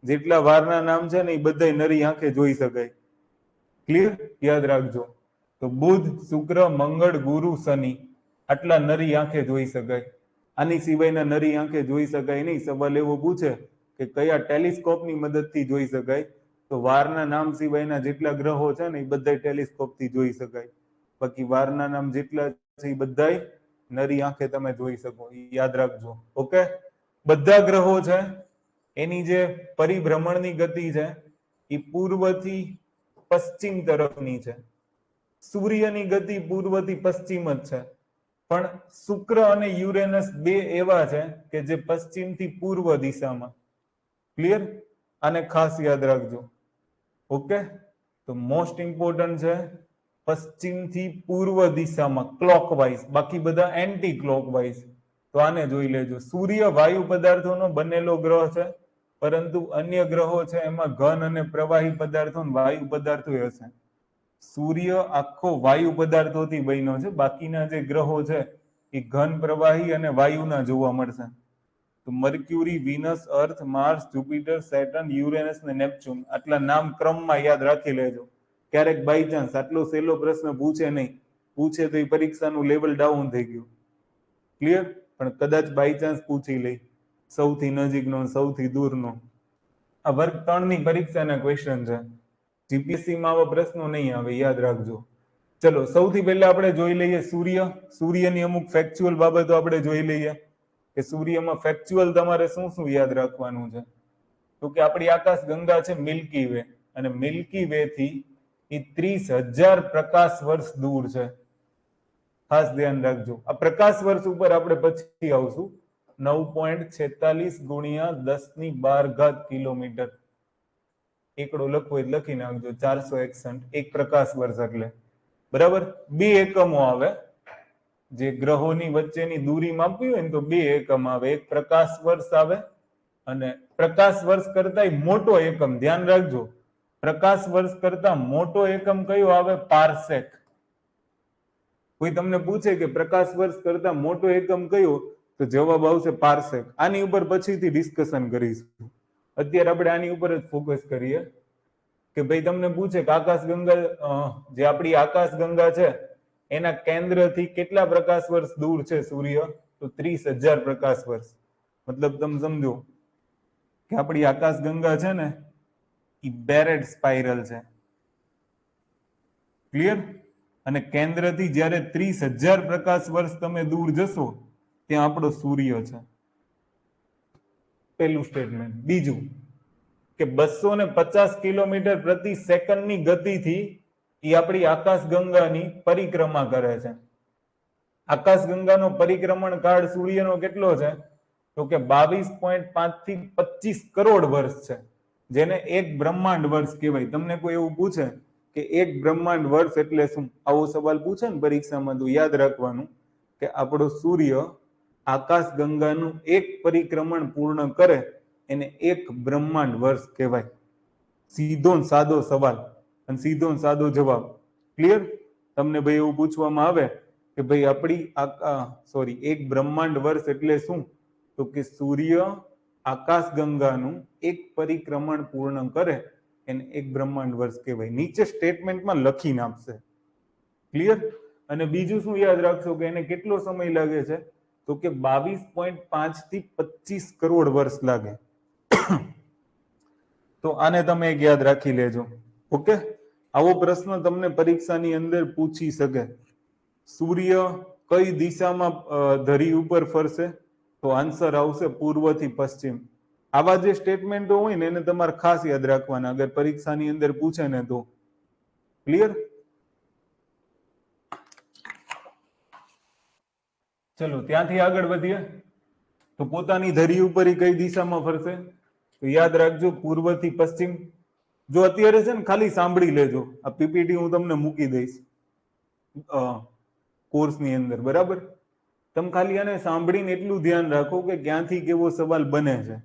જેટલા વારના નામ છે ને એ બધા નરી આંખે જોઈ શકાય. ક્લિયર? યાદ રાખજો. તો બુધ, શુક્ર, મંગળ, ગુરુ, શનિ આટલા નરી આંખે જોઈ શકાય. આની સિવાયના નરી આંખે જોઈ શકાય નહીં. સવાલ એવો પૂછે કે કયા ટેલિસ્કોપની મદદથી જોઈ શકાય? તો વારના નામ સિવાયના જેટલા ગ્રહો છે ને એ બધા ટેલિસ્કોપથી જોઈ શકાય. બાકી વારના નામ જેટલા છે એ બધા નરી આંખે તમે જોઈ શકો. યાદ રાખજો. ઓકે? બધા ગ્રહો છે એની જે પરિભ્રમણની ગતિ છે એ પૂર્વથી પશ્ચિમ તરફની છે. સૂર્યની ગતિ પૂર્વથી પશ્ચિમ જ છે, પણ શુક્ર અને યુરેનસ બે એવા છે કે જે પશ્ચિમથી પૂર્વ દિશામાં. ક્લિયર? આને ખાસ યાદ રાખજો. ઓકે? તો મોસ્ટ ઇમ્પોર્ટન્ટ છે પશ્ચિમથી પૂર્વ દિશામાં ક્લોકવાઇઝ, બાકી બધા એન્ટી ક્લોકવાઇઝ. તો આને જોઈ લેજો. સૂર્ય વાયુ પદાર્થોનો બનેલો ગ્રહ છે, પરંતુ અન્ય ગ્રહો છે એમાં ઘન અને પ્રવાહી પદાર્થો વાયુ પદાર્થો હશે. સૂર્ય આખો વાયુ પદાર્થોથી બન્યો છે, બાકીના જે ગ્રહો છે એ ઘન, પ્રવાહી અને વાયુના જોવા મળશે. તો મર્ક્યુરી, વિનસ, અર્થ, માર્સ, જુપિટર, સેટર્ન, યુરેનસ ને નેપચ્યુન આટલા નામ ક્રમમાં યાદ રાખી લેજો. ક્યારેક બાય ચાન્સ આટલો સહેલો પ્રશ્ન પૂછે નહીં, પૂછે તો એ પરીક્ષાનું લેવલ ડાઉન થઈ ગયું. ક્લિયર? પણ કદાચ બાય ચાન્સ પૂછી લે, સૌથી નજીકનો સૌથી દૂરનો. આ વર્ગ 3 ની પરીક્ષાના ક્વેશ્ચન છે. જીપીએસસી માં આવા પ્રશ્નો નહીં આવે, યાદ રાખજો. ચલો સૌથી પહેલા આપણે જોઈ લઈએ સૂર્ય. સૂર્યની અમુક ફેક્ચ્યુઅલ બાબતો આપણે જોઈ લઈએ કે સૂર્યમાં ફેક્ચ્યુઅલ તમારે શું શું યાદ રાખવાનું છે. તો કે આપણી આકાશ ગંગા છે મિલ્કી વે, અને મિલ્કી વે થી એ 30,000 પ્રકાશ વર્ષ દૂર છે. ખાસ ધ્યાન રાખજો. આ પ્રકાશ વર્ષ ઉપર આપણે પછી આવશું. 9.46 ગુણ્યા 10^12 કિલોમીટર. એકડો લખવો એટલે લખી નાખજો. 461 એક પ્રકાશ વર્ષ એટલે. બરાબર? 2 એકમો આવે. જે ગ્રહોની વચ્ચેની દૂરી માપવી હોય ને તો 2 એકમ આવે, એક પ્રકાશ વર્ષ આવે અને પ્રકાશ વર્ષ કરતા મોટો એકમ, ધ્યાન રાખજો, પ્રકાશ વર્ષ કરતા મોટો એકમ કયો આવે? પારસેક. કોઈ તમને પૂછે કે પ્રકાશ વર્ષ કરતા મોટો એકમ કયો, તો જવાબ આવશે પારસેક. આની ઉપર પછીથી ડિસ્કશન કરીશું, અત્યારે આપણે આની ઉપર જ ફોકસ કરીએ કે ભાઈ તમને પૂછે કે આકાશગંગા, જે આપણી આકાશગંગા છે એના કેન્દ્રથી કેટલા પ્રકાશ વર્ષ દૂર છે સૂર્ય? તો 30,000 પ્રકાશ વર્ષ. મતલબ તમે સમજો કે આપણી આકાશગંગા છે ને એ બેરેટ સ્પાઇરલ છે, ક્લિયર? અને કેન્દ્રથી જ્યારે 30,000 પ્રકાશ વર્ષ તમે દૂર જશો ત્યાં આપણો સૂર્ય છે. પેલું સ્ટેટમેન્ટ. બીજું કે 250 કિલોમીટર પ્રતિ સેકન્ડની ગતિથી એ આપણી આકાશગંગાની પરિક્રમા કરે છે. આકાશગંગાનો પરિક્રમણ કાળ સૂર્યનો કેટલો છે? તો કે 22.5 થી 25 કરોડ વર્ષ છે, જેને એક બ્રહ્માંડ વર્ષ કહેવાય. તમને કોઈ એવું પૂછે કે એક બ્રહ્માંડ વર્ષ એટલે શું, આવો સવાલ પૂછે ને પરીક્ષામાં, તો યાદ રાખવાનું કે આપણો સૂર્ય આકાશગંગાનું એક પરિક્રમણ પૂર્ણ કરે એને એક બ્રહ્માંડ વર્ષ કહેવાય. સીધો ને સાદો સવાલ અને સીધો ને સાદો જવાબ. ક્લિયર? તમને ભાઈ એવું પૂછવામાં આવે કે ભાઈ આપણી એક બ્રહ્માંડ વર્ષ એટલે શું, તો કે સૂર્ય આકાશગંગાનું એક પરિક્રમણ પૂર્ણ કરે એને એક બ્રહ્માંડ વર્ષ કહેવાય. નીચે સ્ટેટમેન્ટમાં લખીને આપશે, ક્લિયર? અને બીજું શું યાદ રાખશો કે એને કેટલો સમય લાગે છે? તો કે 22.5 થી 25 કરોડ વર્ષ લાગે. તો આને તમે એક યાદ રાખી લેજો. ઓકે, આવો પ્રશ્ન તમને પરીક્ષાની અંદર પૂછી શકે. સૂર્ય કઈ દિશામાં ધરી ઉપર ફરશે? તો આન્સર આવશે પૂર્વથી પશ્ચિમ. આવા જે સ્ટેટમેન્ટો હોય ને એને તમારે ખાસ યાદ રાખવાના અગર પરીક્ષાની અંદર પૂછે ને તો. ક્લિયર? ચલો ત્યાંથી આગળ વધીએ. તો પોતાની ધરી ઉપર કઈ દિશામાં ફરશે? તો યાદ રાખજો પૂર્વથી પશ્ચિમ. જો અત્યારે છે ને ખાલી સાંભળી લેજો, આ પીપીટી હું તમને મૂકી દઈશ કોર્સની અંદર, બરાબર? તમે ખાલી આને સાંભળીને એટલું ધ્યાન રાખો કે ક્યાંથી કેવો સવાલ બને છે.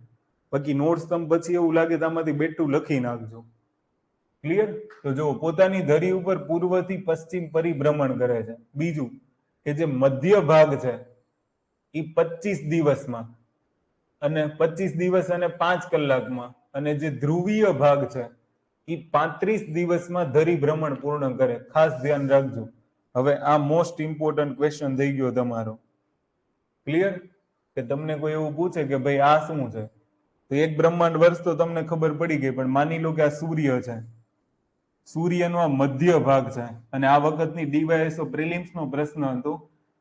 બાકી નોટ્સ તમે પછી એવું લાગે તો આમાંથી બેઠું લખી નાખજો. ક્લિયર? તો જો પોતાની ધરી ઉપર પૂર્વથી પશ્ચિમ પરિભ્રમણ કરે છે. બીજું કે જે મધ્ય ભાગ છે એ 25 દિવસમાં અને 25 દિવસ અને 5 કલાકમાં, અને જે ધ્રુવીય ભાગ છે એ 35 દિવસમાં ધરી ભ્રમણ પૂર્ણ કરે. ખાસ ધ્યાન રાખજો. હવે આ મોસ્ટ ઇમ્પોર્ટન્ટ ક્વેશ્ચન થઈ ગયો તમારો. ક્લિયર? કે તમને કોઈ એવું પૂછે કે ભાઈ આ શું છે, તો એક બ્રહ્માંડ વર્ષ તો તમને ખબર પડી ગઈ, પણ માની લો કે આ સૂર્ય છે, સૂર્યનો આ મધ્ય ભાગ છે, અને આ વખતની ડીવાયએસઓ પ્રિલિમ્સનો પ્રશ્ન હતો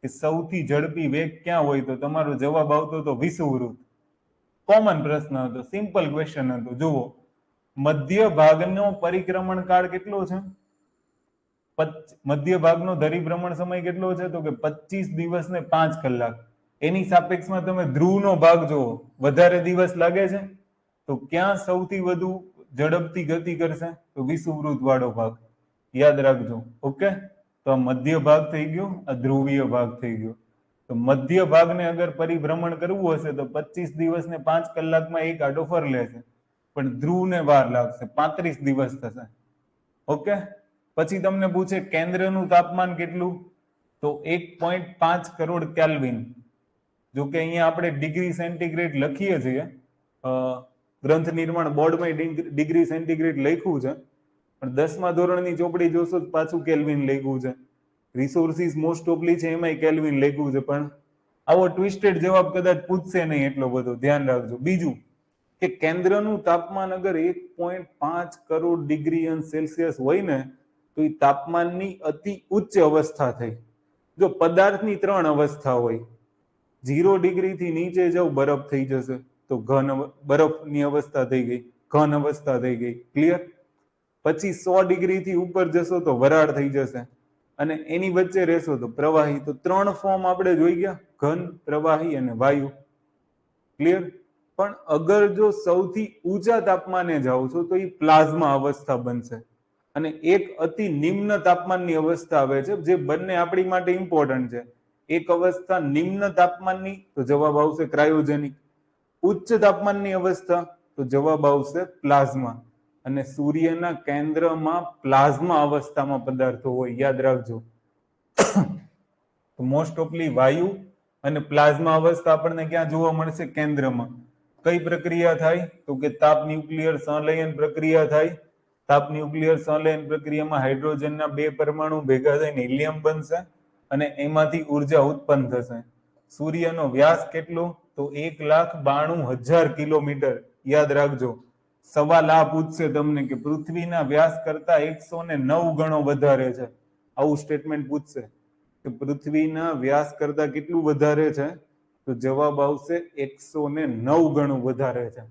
કે સૌથી ઝડપી વેગ ક્યાં હોય, તો તમારો જવાબ આવતો હતો વિષુવવૃત્ત. કોમન પ્રશ્ન હતો, સિમ્પલ ક્વેશ્ચન હતો. જુઓ, મધ્ય ભાગનો પરિક્રમણ કાળ કેટલો છે? મધ્ય ભાગનો ધરીભ્રમણ સમય કેટલો છે? તો કે 25 દિવસ ને 5 કલાક. એની સાપેક્ષમાં તમે ધ્રુવનો ભાગ જુઓ, વધારે દિવસ લાગે છે, તો ક્યાં સૌથી વધુ ઝડપથી ગતિ કરશે? તો વિષુવવૃત્ત વાળો ભાગ. યાદ રાખજો. ઓકે, તો આ મધ્ય ભાગ થઈ ગયો, આ ધ્રુવીય ભાગ થઈ ગયો. તો મધ્ય ભાગને અગર પરિભ્રમણ કરવું હશે તો 25 દિવસ ને 5 કલાકમાં એક આડો ફર લેશે, પણ ધ્રુવને વાર લાગશે, 35 દિવસ થશે. ઓકે, પછી તમને પૂછે કેન્દ્રનું તાપમાન કેટલું? તો 1.5 કરોડ કેલ્વિન. જો કે અહીંયા આપણે ડિગ્રી સેન્ટીગ્રેડ લખીએ છીએ, ગ્રંથ નિર્માણ બોર્ડમાં ડિગ્રી સેન્ટીગ્રેડ લખ્યું છે, પણ 10મા ધોરણની ચોપડી જોશો તો પાછું કેલ્વિન લખ્યું છે. રિસોર્સિસ મોસ્ટ ઓફલી છે એમાંય કેલ્વિન લખ્યું છે, પણ આવો ટ્વિસ્ટેડ જવાબ કદાચ પૂછશે નહીં એટલો બધો, ધ્યાન રાખજો. બીજું કે કેન્દ્રનું તાપમાન અગર 1.5 કરોડ ડિગ્રી અંશ સેલ્સિયસ હોય ને તો એ તાપમાનની અતિ ઉચ્ચ અવસ્થા થઈ. જો પદાર્થની 3 અવસ્થા હોય, 0 ડિગ્રીથી નીચે જાવ બરફ થઈ જશે, તો ઘન બરફની અવસ્થા થઈ ગઈ, ઘન અવસ્થા થઈ ગઈ. ક્લિયર? પછી 100 ડિગ્રીથી ઉપર જશો તો વરાળ થઈ જશે, અને એની વચ્ચે રહેશો તો પ્રવાહી. તો 3 ફોર્મ આપણે જોઈ ગયા, ઘન, પ્રવાહી અને વાયુ. ક્લિયર? પણ અગર જો સૌથી ઊંચા તાપમાને જાઓ છો તો એ પ્લાઝમા અવસ્થા બનશે, અને એક અતિ નિમ્ન તાપમાનની અવસ્થા આવે છે, જે બંને આપણી માટે ઇમ્પોર્ટન્ટ છે. એક અવસ્થા નિમ્ન તાપમાનની, તો જવાબ આવશે ક્રાયોજેનિક. ઉચ્ચ તાપમાનની અવસ્થા, તો જવાબ આવશે પ્લાઝ્મા. અને સૂર્યના કેન્દ્રમાં પ્લાઝ્મા અવસ્થામાં પદાર્થો હોય, યાદ રાખજો. મોસ્ટ ઓફલી વાયુ અને પ્લાઝ્મા અવસ્થા આપણને ક્યાં જોવા મળશે? કેન્દ્રમાં. કઈ પ્રક્રિયા થાય? તો કે તાપ ન્યુક્લિયર સંલયન પ્રક્રિયા થાય. તાપ ન્યુક્લિયર સંલયન પ્રક્રિયામાં હાઇડ્રોજનના 2 પરમાણુ ભેગા થઈને હિલિયમ બનશે અને એમાંથી ઉર્જા ઉત્પન્ન થશે. સૂર્યનો વ્યાસ કેટલો? તો 1,92,000 કિલોમીટર. યાદ રાખજો. સવાલ આ પૂછશે તમને કે પૃથ્વીના વ્યાસ કરતા 109 ગણો વધારે છે. આવું સ્ટેટમેન્ટ પૂછશે કે પૃથ્વીના વ્યાસ કરતા કેટલું વધારે છે? તો જવાબ આવશે 109 ગણું વધારે છે.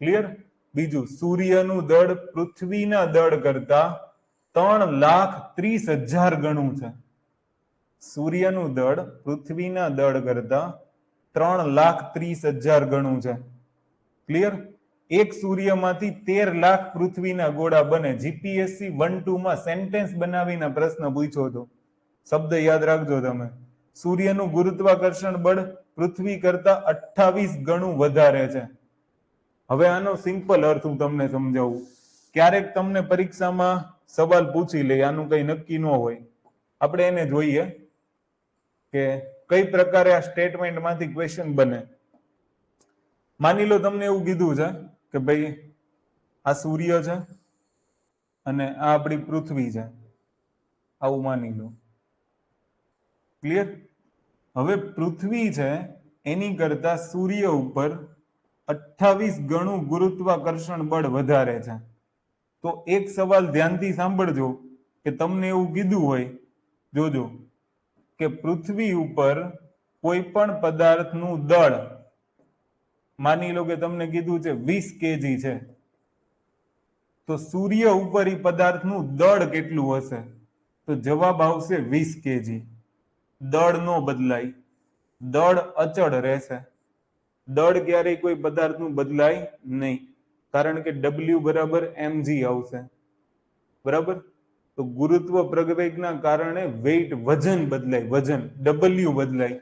ક્લિયર? બીજું, સૂર્યનું દળ પૃથ્વીના દળ કરતા 3,30,000 ગણું છે. સૂર્યનું દળ પૃથ્વીના દળ કરતા 3,30,000 ગણું છે. ક્લિયર? એક સૂર્યમાંથી 13 લાખ પૃથ્વીના ગોળા બને. જીપીએસસી 1-2 માં સેન્ટેન્સ બનાવીને પ્રશ્ન પૂછ્યો હતો. શબ્દ યાદ રાખજો તમે. સૂર્યનું ગુરુત્વાકર્ષણ બળ પૃથ્વી કરતા 28 ગણું વધારે છે. હવે આનો સિમ્પલ અર્થ હું તમને સમજાવું. ક્યારેક તમને પરીક્ષામાં સવાલ પૂછી લે, આનું કઈ નક્કી ન હોય. આપણે એને જોઈએ કે કઈ પ્રકારે આ સ્ટેટમેન્ટમાંથી ક્વેશ્ચન બને. માની લો તમને એવું કીધું છે કે ભાઈ આ સૂર્ય છે અને આ આપણી પૃથ્વી છે, આવું માની લો. ક્લિયર? હવે પૃથ્વી છે એની કરતા સૂર્ય ઉપર 28 ગણું ગુરુત્વાકર્ષણ બળ વધારે છે. તો એક સવાલ ધ્યાનથી સાંભળજો કે તમને એવું કીધું હોય, જોજો, કે પૃથ્વી ઉપર કોઈ પણ પદાર્થનું દળ, માની લો કે તમને કીધું છે 20 kg છે, તો સૂર્ય ઉપર એ પદાર્થનું દળ કેટલું હશે? તો જવાબ આવશે 20 kg. દળ નો બદલાય, દળ અચળ રહેશે. દળ ક્યારેય કોઈ પદાર્થનું બદલાય નહીં, કારણ કે W બરાબર mg આવશે. બરાબર? તો ગુરુત્વ પ્રવેગના કારણે વેઇટ, વજન બદલાય, વજન W બદલાય,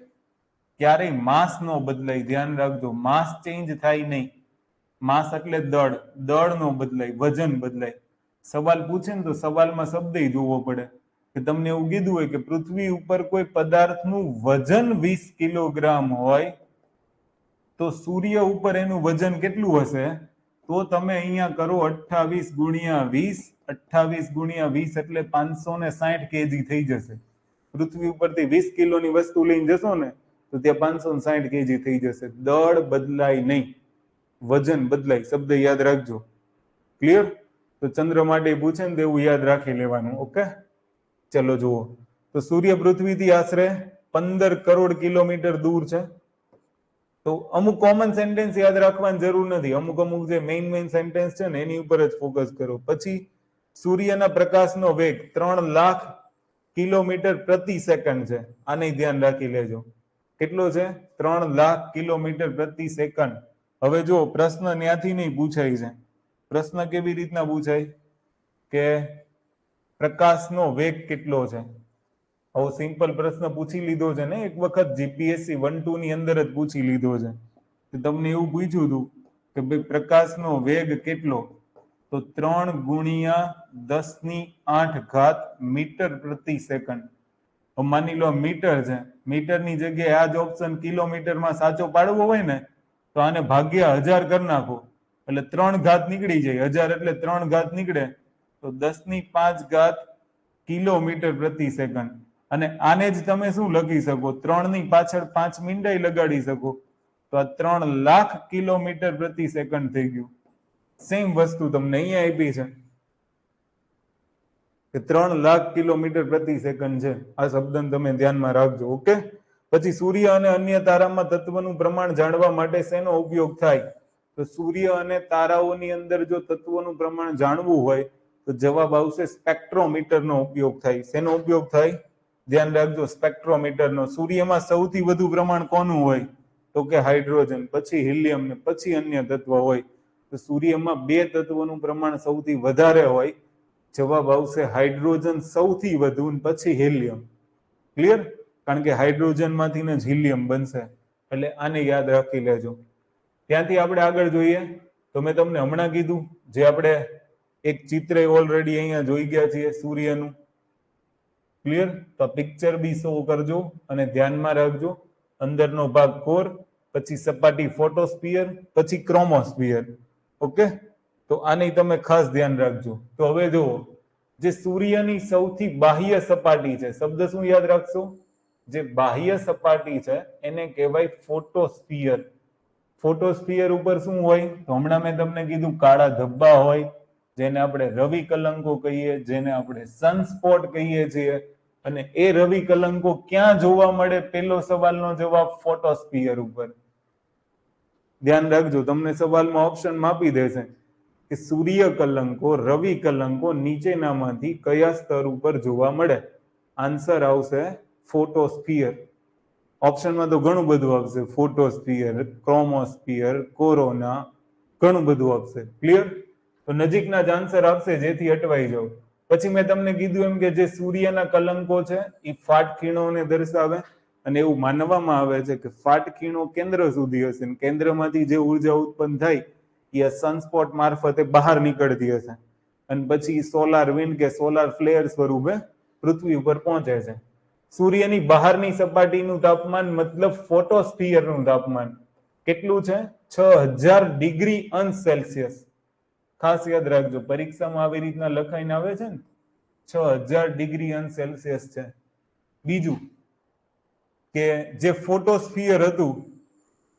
ક્યારેય માસ નો બદલાય. ધ્યાન રાખજો, માસ ચેન્જ થાય નહીં. માસ એટલે દળ, દળ નો બદલાય, વજન બદલાય. સવાલ પૂછે ને તો સવાલમાં શબ્દ જોવો પડે કે તમને એવું કીધું હોય કે પૃથ્વી ઉપર કોઈ પદાર્થનું વજન 20 કિલોગ્રામ હોય, તો સૂર્ય ઉપર એનું વજન કેટલું હશે? તો તમે અહીંયા કરો 28 ગુણ્યા 20, 28 ગુણ્યા 20 એટલે 560 kg થઈ જશે. પૃથ્વી ઉપરથી 20 કિલોની વસ્તુ લઈને જશો ને તો ત્યાં 560 kg થઈ જશે. દળ બદલાય નહીં, વજન બદલાય. શબ્દ યાદ રાખજો. ક્લિયર? તો ચંદ્ર માટે પૂછે ને તો એવું યાદ રાખી લેવાનું. ઓકે, ચલો જુઓ. તો સૂર્ય પૃથ્વીથી આશરે 15 કરોડ કિલોમીટર દૂર છે. તો અમુક કોમન સેન્ટેન્સ યાદ રાખવાની જરૂર નથી. અમુક જે મેઇન સેન્ટેન્સ છે ને એની ઉપર જ ફોકસ કરો. પછી સૂર્યના પ્રકાશનો વેગ 3 લાખ કિલોમીટર પ્રતિ સેકન્ડ છે. આને ધ્યાન રાખી લેજો. કેટલો છે? 3 લાખ કિલોમીટર પ્રતિ સેકન્ડ. હવે જો પ્રશ્ન ત્યાંથી નહીં પૂછાય છે. પ્રશ્ન કેવી રીતના પૂછાય કે પ્રકાશનો વેગ કેટલો છે? આવો સિમ્પલ પ્રશ્ન પૂછી લીધો છે ને એક વખત, જીપીએસસી 1-2 ની અંદર જ પૂછી લીધો છે. તમને એવું પૂછ્યું હતું કે ભાઈ પ્રકાશનો વેગ કેટલો? તો 3 ગુણ્યા 10⁸ મીટર પ્રતિ સેકન્ડ. માની લો મીટર છે, મીટરની જગ્યાએ આ જ ઓપ્શન કિલોમીટરમાં સાચો પાડવો હોય ને તો આને ભાગ્યા 1000 કરી નાખો એટલે 3 ઘાત નીકળી જાય. 1000 એટલે 3 ઘાત નીકળે તો 10⁵ કિલોમીટર પ્રતિ સેકન્ડ. અને આને જ તમે શું લખી શકો? 3 ની પાછળ 5 મિનિટ લગાડી શકો. તો આ 3 લાખ કિલોમીટર પ્રતિ સેકન્ડ થઈ ગયું. સેમ વસ્તુ તમને અહીંયા આપી છે કે 3 લાખ કિલોમીટર પ્રતિ સેકન્ડ છે. આ શબ્દને તમે ધ્યાનમાં રાખજો. ઓકે, પછી સૂર્ય અને અન્ય તારામાં તત્વનું પ્રમાણ જાણવા માટે શેનો ઉપયોગ થાય? તો સૂર્ય અને તારાઓની અંદર જો તત્વોનું પ્રમાણ જાણવું હોય તો જવાબ આવશે સ્પેક્ટ્રોમીટરનો ઉપયોગ થાય. શેનો ઉપયોગ થાય? ધ્યાન રાખજો, સ્પેક્ટ્રોમીટરનો. સૂર્યમાં સૌથી વધુ પ્રમાણ કોનું હોય? તો કે હાઇડ્રોજન, પછી હિલિયમ ને પછી અન્ય તત્વ હોય. તો સૂર્યમાં 2 તત્વોનું પ્રમાણ સૌથી વધારે હોય. જવાબ આવશે હાઇડ્રોજન સૌથી વધુ, પછી હિલિયમ. ક્લિયર? કારણ કે હાઇડ્રોજન માંથી જ હિલિયમ બનશે. એટલે આને યાદ રાખી લેજો. ત્યાંથી આપણે આગળ જોઈએ તો મેં તમને હમણાં કીધું, જે આપણે એક ચિત્ર ઓલરેડી અહીંયા જોઈ ગયા છીએ સૂર્યનું. ક્લિયર? તો પિક્ચર બી શો કરજો અને ધ્યાનમાં રાખજો. અંદરનો ભાગ કોર, પછી સપાટી ફોટોસ્ફિયર, પછી ક્રોમોસ્ફિયર. ઓકે, તો આની તમે ખાસ ધ્યાન રાખજો. તો હવે જુઓ, જે સૂર્યની સૌથી બાહ્ય સપાટી છે, શબ્દ શું યાદ રાખશો? જે બાહ્ય સપાટી છે એને કહેવાય ફોટોસ્ફિયર. ફોટોસ્ફિયર ઉપર શું હોય? તો હમણાં મેં તમને કીધું કાળા ધબ્બા હોય, જેને આપણે રવિ કલંકો કહીએ, જેને આપણે સનસ્પોટ કહીએ છીએ. અને એ રવિ કલંકો ક્યાં જોવા મળે? પેલો સવાલનો જવાબ ફોટોસ્ફિયર ઉપર. ધ્યાન રાખજો, તમને સવાલમાં ઓપ્શન આપી દેશે કે સૂર્ય કલંકો, રવિ કલંકો નીચેનામાંથી કયા સ્તર ઉપર જોવા મળે? આન્સર આવશે ફોટોસ્ફિયર. ઓપ્શનમાં તો ઘણું બધું આવશે, ફોટોસ્ફિયર, ક્રોમોસ્ફિયર, કોરોના, ઘણું બધું આવશે. ક્લિયર? તો નજીકના જ આન્સર આપશે જેથી અટવાઈ જાવ. પછી મેં તમને કીધું એમ કે જે સૂર્યના કલંકો છે એ ફાટખીણોને દર્શાવે, અને એવું માનવામાં આવે છે કે ફાટખીણો કેન્દ્ર સુધી હશે, કેન્દ્રમાંથી જે ઉર્જા ઉત્પન્ન થાય એ સનસ્પોટ મારફતે બહાર નીકળતી હશે અને પછી સોલાર વિન્ડ કે સોલાર ફ્લેર સ્વરૂપે પૃથ્વી ઉપર પહોંચે છે. સૂર્યની બહારની સપાટીનું તાપમાન મતલબ ફોટોસ્ફિયરનું તાપમાન કેટલું છે? 6000 ડિગ્રી અંશ સેલ્સિયસ. ખાસ યાદ રાખજો, પરીક્ષામાં આવી રીતના લખાઈને આવે છે ને, 6000 ડિગ્રી અંશ સેલ્સિયસ છે. બીજું કે જે ફોટોસ્ફિયર હતું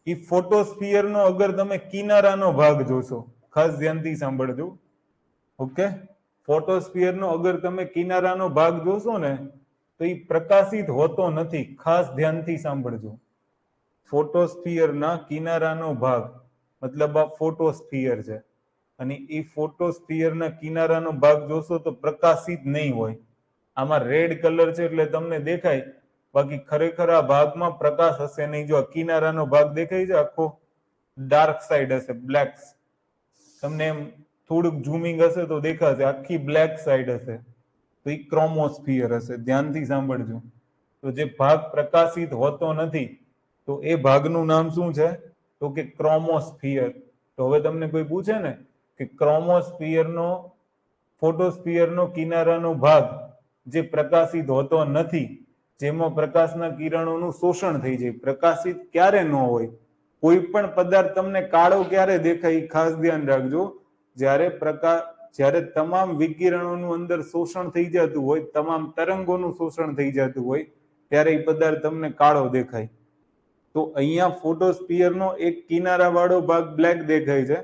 એ ફોટોસ્ફિયરનો અગર તમે કિનારાનો ભાગ જોશો, ખાસ ધ્યાનથી સાંભળજો. ઓકે, ફોટોસ્ફિયરનો અગર તમે કિનારાનો ભાગ જોશો ને તો એ પ્રકાશિત હોતો નથી. ખાસ ધ્યાનથી સાંભળજો. ફોટોસ્ફિયરના કિનારાનો ભાગ મતલબ આ ફોટોસ્ફિયર છે, અને એ ફોટોસ્ફિયરના કિનારાનો ભાગ જોશો તો પ્રકાશિત નહીં હોય. આમાં રેડ કલર છે એટલે તમને દેખાય, બાકી ખરેખર આ ભાગમાં પ્રકાશ હશે નહીં. જો કિનારાનો ભાગ દેખાય છે આખો ડાર્ક સાઈડ હશે, બ્લેક. તમને એમ થોડુંક ઝૂમિંગ હશે તો દેખાશે, આખી બ્લેક સાઈડ હશે તો એ ક્રોમોસ્ફિયર હશે. ધ્યાનથી સાંભળજો. તો જે ભાગ પ્રકાશિત હોતો નથી તો એ ભાગનું નામ શું છે? તો કે ક્રોમોસ્ફિયર. તો હવે તમને કોઈ પૂછે ને કે ક્રોમોસ્ફિયરનો, ફોટોસ્ફિયરનો કિનારાનો ભાગ જે પ્રકાશિત હોતો નથી, જેમાં પ્રકાશના કિરણોનું શોષણ થઈ જાય, પ્રકાશિત ક્યારે ન હોય. કોઈ પણ પદાર્થ તમને કાળો ક્યારે દેખાય? ખાસ ધ્યાન રાખજો, જ્યારે તમામ વિકિરણોનું અંદર શોષણ થઈ જતું હોય, તમામ તરંગોનું શોષણ થઈ જતું હોય, ત્યારે એ પદાર્થ તમને કાળો દેખાય. તો અહીંયા ફોટોસ્ફિયરનો એક કિનારા વાળો ભાગ બ્લેક દેખાય છે.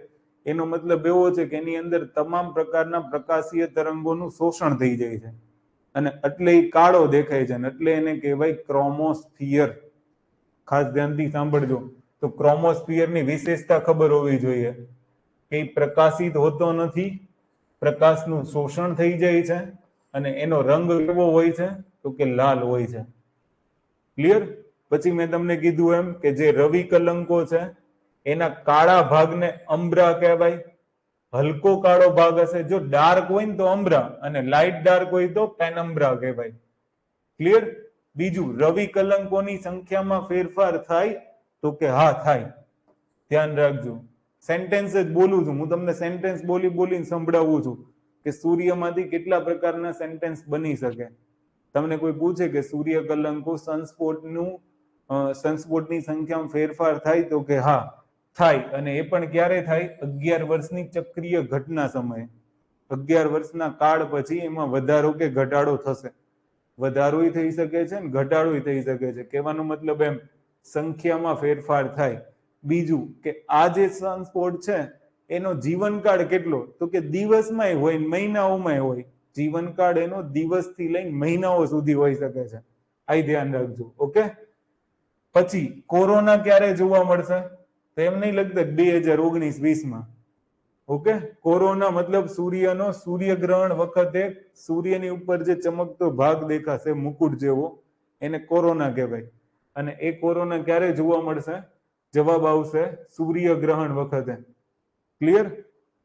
એનો મતલબ એવો છે કે એની અંદર તમામ પ્રકારના પ્રકાશીય તરંગોનું શોષણ થઈ જાય છે અને એટલે એ કાળો દેખાય છે, એટલે એને કહેવાય ક્રોમોસ્ફિયર. ખાસ ધ્યાનથી સાંભળજો. તો ક્રોમોસ્ફિયરની વિશેષતા ખબર હોવી જોઈએ કે એ પ્રકાશિત હોતો નથી, પ્રકાશનું શોષણ થઈ જાય છે અને એનો રંગ કેવો હોય છે? તો કે લાલ હોય છે. ક્લિયર? પછી મેં તમને કીધું એમ કે જે રવિ કલંકો છે એના કાળા ભાગને અમ્બ્રા કહેવાય. હલકો કાળો ભાગ હશે, જો ડાર્ક હોય ને તો અમ્બ્રા, અને લાઇટ ડાર્ક હોય તો પેનમ્બ્રા કહેવાય. ક્લિયર? બીજું, રવિ કલંકોની સંખ્યામાં ફેરફાર થાય? તો કે હા, થાય. ધ્યાન રાખજો. સેન્ટેન્સ જ બોલું છું હું, તમને સેન્ટેન્સ બોલીને સંભળાવું છું કે સૂર્યમાંથી કેટલા પ્રકારના સેન્ટેન્સ બની શકે. તમને કોઈ પૂછે કે સૂર્ય કલંકો સનસ્પોટની સંખ્યામાં ફેરફાર થાય? તો કે હા, થાય. અને એ પણ ક્યારે થાય? 11 વર્ષની ચક્રીય ઘટના સમયે. 11 વર્ષના કાળ પછી એમાં વધારો કે ઘટાડો થશે. વધારોય થઈ શકે છે ને ઘટાડોય થઈ શકે છે. કહેવાનો મતલબ એમ, સંખ્યામાં ફેરફાર થાય. બીજું કે આ જે સનસ્પોટ છે એનો જીવનકાળ કેટલો? તો કે દિવસમાંય હોય, મહિનાઓમાંય હોય. જીવનકાળ એનો દિવસથી લઈને મહિનાઓ સુધી હોઈ શકે છે. આ ધ્યાન રાખજો. ઓકે, પછી કોરોના ક્યારે જોવા મળશે? તો એમ નહીં લગતા 2019-20માં. ઓકે, કોરોના મતલબ સૂર્યનો સૂર્યગ્રહણ વખતે સૂર્યની ઉપર જે ચમકતો ભાગ દેખાશે મુકુટ જેવો, એને કોરોના કહેવાય. અને એ કોરોના ક્યારે જોવા મળશે? જવાબ આવશે સૂર્યગ્રહણ વખતે. ક્લિયર?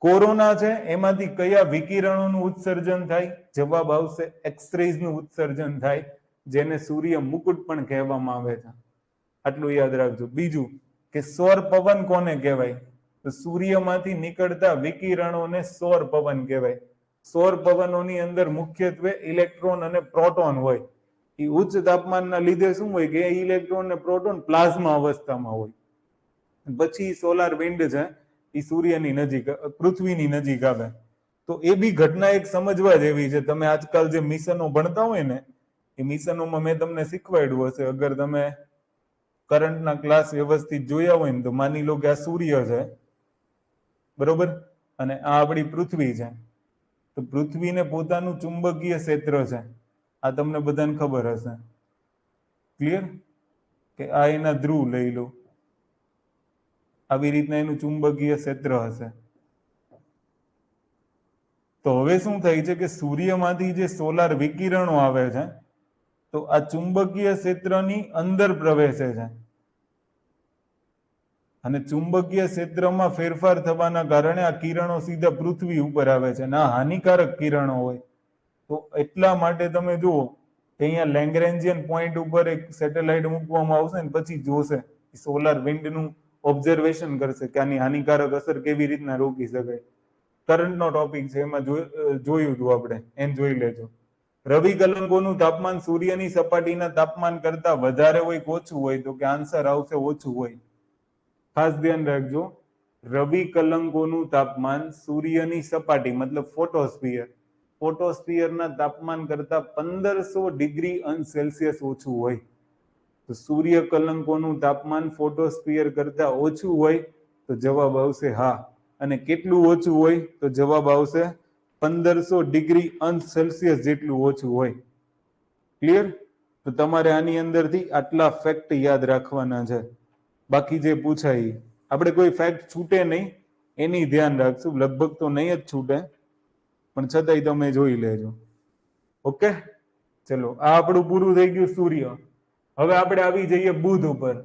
કોરોના છે એમાંથી કયા વિકિરણોનું ઉત્સર્જન થાય? જવાબ આવશે એક્સરેઝ નું ઉત્સર્જન થાય. જેને સૂર્ય મુકુટ પણ કહેવામાં આવે છે. આટલું યાદ રાખજો. બીજું કે સૌર પવન કોને કહેવાય? તો સૂર્યમાંથી નીકળતા વિકિરણોને સૌર પવન કહેવાય. સૌર પવનોની અંદર મુખ્યત્વે ઇલેક્ટ્રોન અને પ્રોટોન હોય. એ ઉચ્ચ તાપમાનના લીધે શું હોય કે ઇલેક્ટ્રોન અને પ્રોટોન પ્લાઝ્મા અવસ્થામાં હોય. પછી સોલાર વિન્ડ છે એ સૂર્યની નજીક, પૃથ્વીની નજીક આવે. તો એ બી ઘટના એક સમજવા જેવી છે. તમે આજકાલ જે મિશનો ભણતા હોય ને એ મિશનોમાં મેં તમને શીખવાડ્યું હશે. અગર તમે કરંટના ક્લાસ વ્યવસ્થિત જોયા હોય ને તો માની લો કે આ સૂર્ય છે, બરોબર, અને આ આપણી પૃથ્વી છે. તો પૃથ્વીને પોતાનું ચુંબકીય ક્ષેત્ર છે. આ તમને બધાને ખબર હશે. ક્લિયર? કે આ એના ધ્રુવ લઈ લો, આવી રીતના એનું ચુંબકીય ક્ષેત્ર હશે. તો હવે શું થાય છે કે સૂર્યમાંથી જે સોલાર વિકિરણો આવે છે તો આ ચુંબકીય ક્ષેત્રની અંદર પ્રવેશે છે, અને ચુંબકીય ક્ષેત્રમાં ફેરફાર થવાના કારણે આ કિરણો સીધા પૃથ્વી ઉપર આવે છે, અને આ હાનિકારક કિરણો હોય. તો એટલા માટે તમે જુઓ કે અહીંયા લેંગ્રેન્જિયન પોઈન્ટ ઉપર એક સેટેલાઇટ મૂકવામાં આવશે ને પછી જોશે સોલાર વિન્ડનું ઓબ્ઝર્વેશન કરશે કે આની હાનિકારક અસર કેવી રીતના રોકી શકાય. કરંટનો ટોપિક છે, એમાં જોયું હતું આપણે, એમ જોઈ લેજો. રવિ કલંકોનું તાપમાન સૂર્યની સપાટીના તાપમાન કરતા વધારે હોય કે ઓછું હોય? તો કે આન્સર આવશે ઓછું હોય. ખાસ ધ્યાન રાખજો, રવિ કલંકોનું તાપમાન સૂર્યની સપાટી મતલબ ફોટોસ્ફિયરના તાપમાન કરતા 1500 ડિગ્રી અંશ સેલ્સિયસ ઓછું હોય. તો સૂર્ય કલંકોનું તાપમાન ફોટોસ્ફિયર કરતા ઓછું હોય તો જવાબ આવશે હા. અને કેટલું ઓછું હોય? તો જવાબ આવશે 1500 ડિગ્રી અંશ સેલ્સિયસ જેટલું ઓછું હોય. ક્લિયર? તો તમારે આની અંદરથી આટલા ફેક્ટ યાદ રાખવાના છે. બાકી જે પૂછાય આપણે કોઈ ફેક્ટ છૂટે નહીં એની ધ્યાન રાખશું. લગભગ તો નહીં જ છૂટે, પણ છતાંય તમે જોઈ લેજો. ઓકે, ચલો, આ આપણું પૂરું થઈ ગયું સૂર્ય. હવે આપણે આવી જઈએ બુધ ઉપર.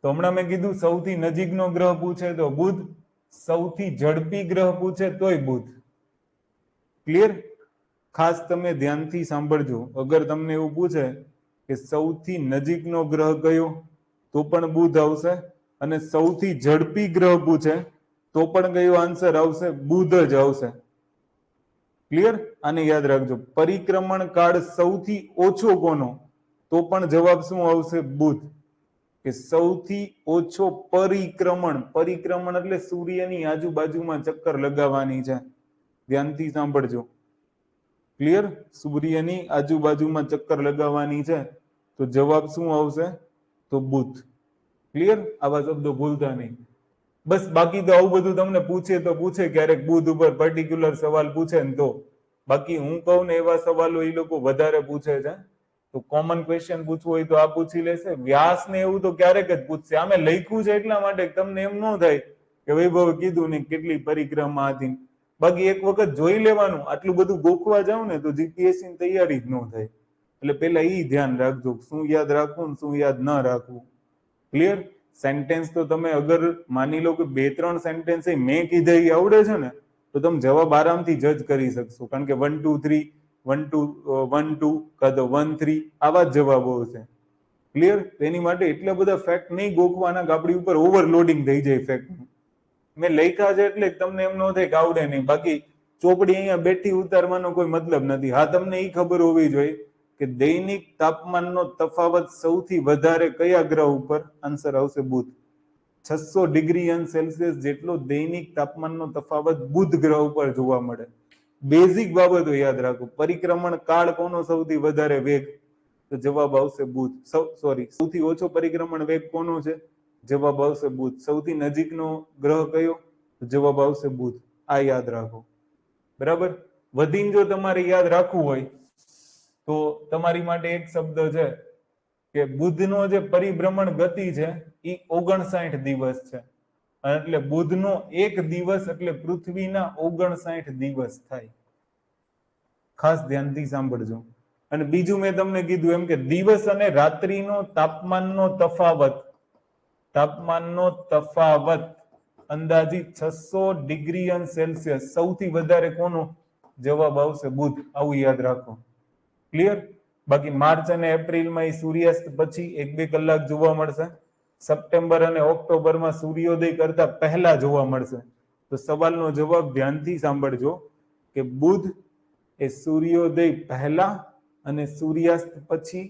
તો હમણાં મેં કીધું સૌથી નજીકનો ગ્રહ પૂછે તો બુધ, સૌથી ઝડપી ગ્રહ પૂછે તોય બુધ. ક્લિયર? ખાસ તમે ધ્યાનથી સાંભળજો. અગર તમને એવું પૂછે કે સૌથી નજીકનો ગ્રહ કયો તો પણ બુધ આવશે, અને સૌથી ઝડપી ગ્રહ પૂછે તો પણ કયો આન્સર આવશે? બુધ જ આવશે. ક્લિયર? આને યાદ રાખજો. પરિક્રમણ કાળ સૌથી ઓછો કોનો? તો પણ જવાબ શું આવશે? બુધ. કે સૌથી ઓછો પરિક્રમણ એટલે સૂર્યની આજુબાજુમાં ચક્કર લગાવવાની છે. ધ્યાનથી સાંભળજો. ક્લિયર? સૂર્યની આજુબાજુમાં ચક્કર લગાવવાની છે તો જવાબ શું આવશે? તો બુધ. ક્લિયર? આવા શબ્દો ભૂલતા નહીં. બસ, બાકી તો આવું બધું તમને પૂછે તો પૂછે ક્યારેક બુધ ઉપર પર્ટિક્યુલર સવાલ પૂછે ને તો. બાકી હું કહું ને એવા સવાલો એ લોકો વધારે પૂછે છે. તો કોમન ક્વેશ્ચન પૂછવું હોય તો આ પૂછી લેશે. વ્યાસ ને એવું તો ક્યારેક જ પૂછશે. આમે લખ્યું છે એટલા માટે તમને એમ ન થાય કે વૈભવ કીધું ને કેટલી પરિક્રમા હતી. બાકી એક વખત જોઈ લેવાનું. આટલું બધું ગોખવા જાવ ને તો જીપીએસસી ની તૈયારી જ ન થાય. એટલે પેલા ઈ ધ્યાન રાખજો, શું યાદ રાખવું ને શું યાદ ન રાખવું. ક્લિયર? સેન્ટેન્સ તો તમે અગર માની લો કે 2-3 સેન્ટેન્સ મેં કીધા એ આવડે છે ને તો તમે જવાબ આરામથી જજ કરી શકશો. કારણ કે 1 2 3 1 2 કાં તો 1 3 આવા જ જવાબો હશે. ક્લિયર? તેની માટે એટલા બધા ફેક્ટ નહીં ગોખવાના કે આપણી ઉપર ઓવરલોડિંગ થઈ જાય ફેક્ટ. મેં લખ્યા છે એટલે તમને એમ ન થાય કે આવડે નહીં. બાકી ચોપડી અહીંયા બેઠી ઉતારવાનો કોઈ મતલબ નથી. હા, તમને એ ખબર હોવી જોઈએ કે દૈનિક તાપમાનનો તફાવત સૌથી વધારે કયા ગ્રહ ઉપર? આન્સર આવશે બુધ. 600 ડિગ્રી અંશ સેલ્સિયસ જેટલો દૈનિક તાપમાનનો તફાવત બુધ ગ્રહ ઉપર જોવા મળે. બેઝિક બાબતો યાદ રાખો. પરિક્રમણ કાળ કોનો સૌથી વધારે વેગ? તો જવાબ આવશે બુધ. સૌથી ઓછો પરિક્રમણ વેગ કોનો છે? જવાબ આવશે બુધ. સૌથી નજીકનો ગ્રહ કયો? તો જવાબ આવશે બુધ. આ યાદ રાખો. બરાબર? વધીને જો તમારે યાદ રાખવું હોય તો તમારી માટે એક શબ્દ છે કે બુધનો જે પરિભ્રમણ ગતિ છે એ 59 દિવસ છે. એટલે બુધનો એક દિવસ એટલે પૃથ્વીના 59 દિવસ થાય. ખાસ ધ્યાનથી સાંભળજો. અને બીજું મેં તમને કીધું એમ કે દિવસ અને રાત્રિનો તાપમાનનો તફાવત અંદાજિત 600 ડિગ્રી અંશ સેલ્સિયસ. સૌથી વધારે કોનો? જવાબ આવશે બુધ. આવું યાદ રાખો. ક્લિયર? બાકી માર્ચ અને એપ્રિલમાં એ સૂર્યાસ્ત પછી 1-2 કલાક જોવા મળશે. સપ્ટેમ્બર અને ઓક્ટોબરમાં સૂર્યોદય કરતા પહેલા જોવા મળશે. તો સવાલનો જવાબ ધ્યાનથી સાંભળજો કે બુધ એ સૂર્યોદય પહેલા અને સૂર્યાસ્ત પછી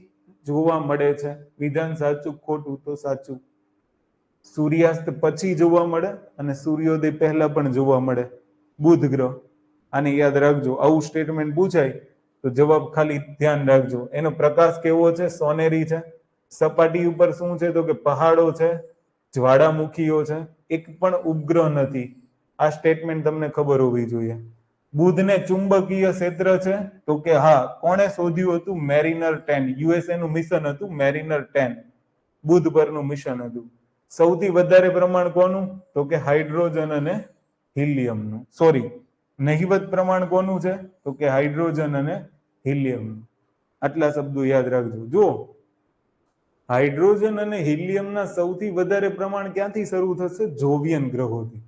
જોવા મળે છે. વિધાન સાચું ખોટું? તો સાચું. સૂર્યાસ્ત પછી જોવા મળે અને સૂર્યોદય પહેલા પણ જોવા મળે બુધ ગ્રહ. આને યાદ રાખજો. આવું સ્ટેટમેન્ટ પૂછાય તો જવાબ ખાલી ધ્યાન રાખજો. એનો પ્રકાશ કેવો છે? સોનેરી છે. સપાટી ઉપર શું છે? તો કે પહાડો છે, જ્વાળામુખીઓ છે, એક પણ ઉપગ્રહ નથી. આ સ્ટેટમેન્ટ તમને ખબર હોવી જોઈએ. બુધને ચુંબકીય ક્ષેત્ર છે? તો કે હા. કોણે શોધ્યું હતું? મેરિનર 10. યુએસએ નું મિશન હતું મેરિનર 10. બુધ પરનું મિશન હતું. સૌથી વધારે પ્રમાણ કોનું? તો કે હાઇડ્રોજન અને હિલિયમનું. સોરી, નહિવત પ્રમાણ કોનું છે? તો કે હાઇડ્રોજન અને હિલિયમનું. આટલા શબ્દો યાદ રાખજો. જો હાઇડ્રોજન અને હિલિયમના સૌથી વધારે પ્રમાણ ક્યાંથી શરૂ થશે? જોવિયન ગ્રહોથી.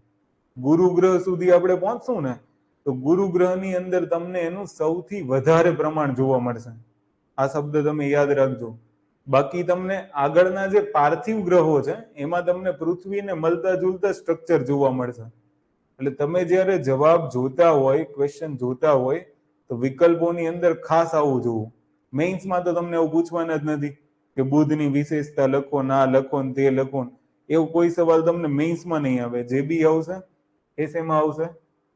ગુરુ ગ્રહ સુધી આપણે પહોંચશું ને તો ગુરુ ગ્રહની અંદર તમને એનું સૌથી વધારે પ્રમાણ જોવા મળશે. આ શબ્દ તમે યાદ રાખજો. બાકી તમને આગળના જે પાર્થિવ ગ્રહો છે એમાં તમને પૃથ્વીને મળતા જુલતા સ્ટ્રક્ચર જોવા મળશે. એટલે તમે જ્યારે જવાબ જોતા હોય, ક્વેશ્ચન જોતા હોય તો વિકલ્પોની અંદર ખાસ આવું જોવું. મેઇન્સમાં તો તમને એવું પૂછવાના જ નથી કે બુધની વિશેષતા લખો, ના લખો ને તે લખો. એવું કોઈ સવાલ તમને મેઇન્સમાં નહીં આવે. જે બી આવશે એ શેમાં આવશે?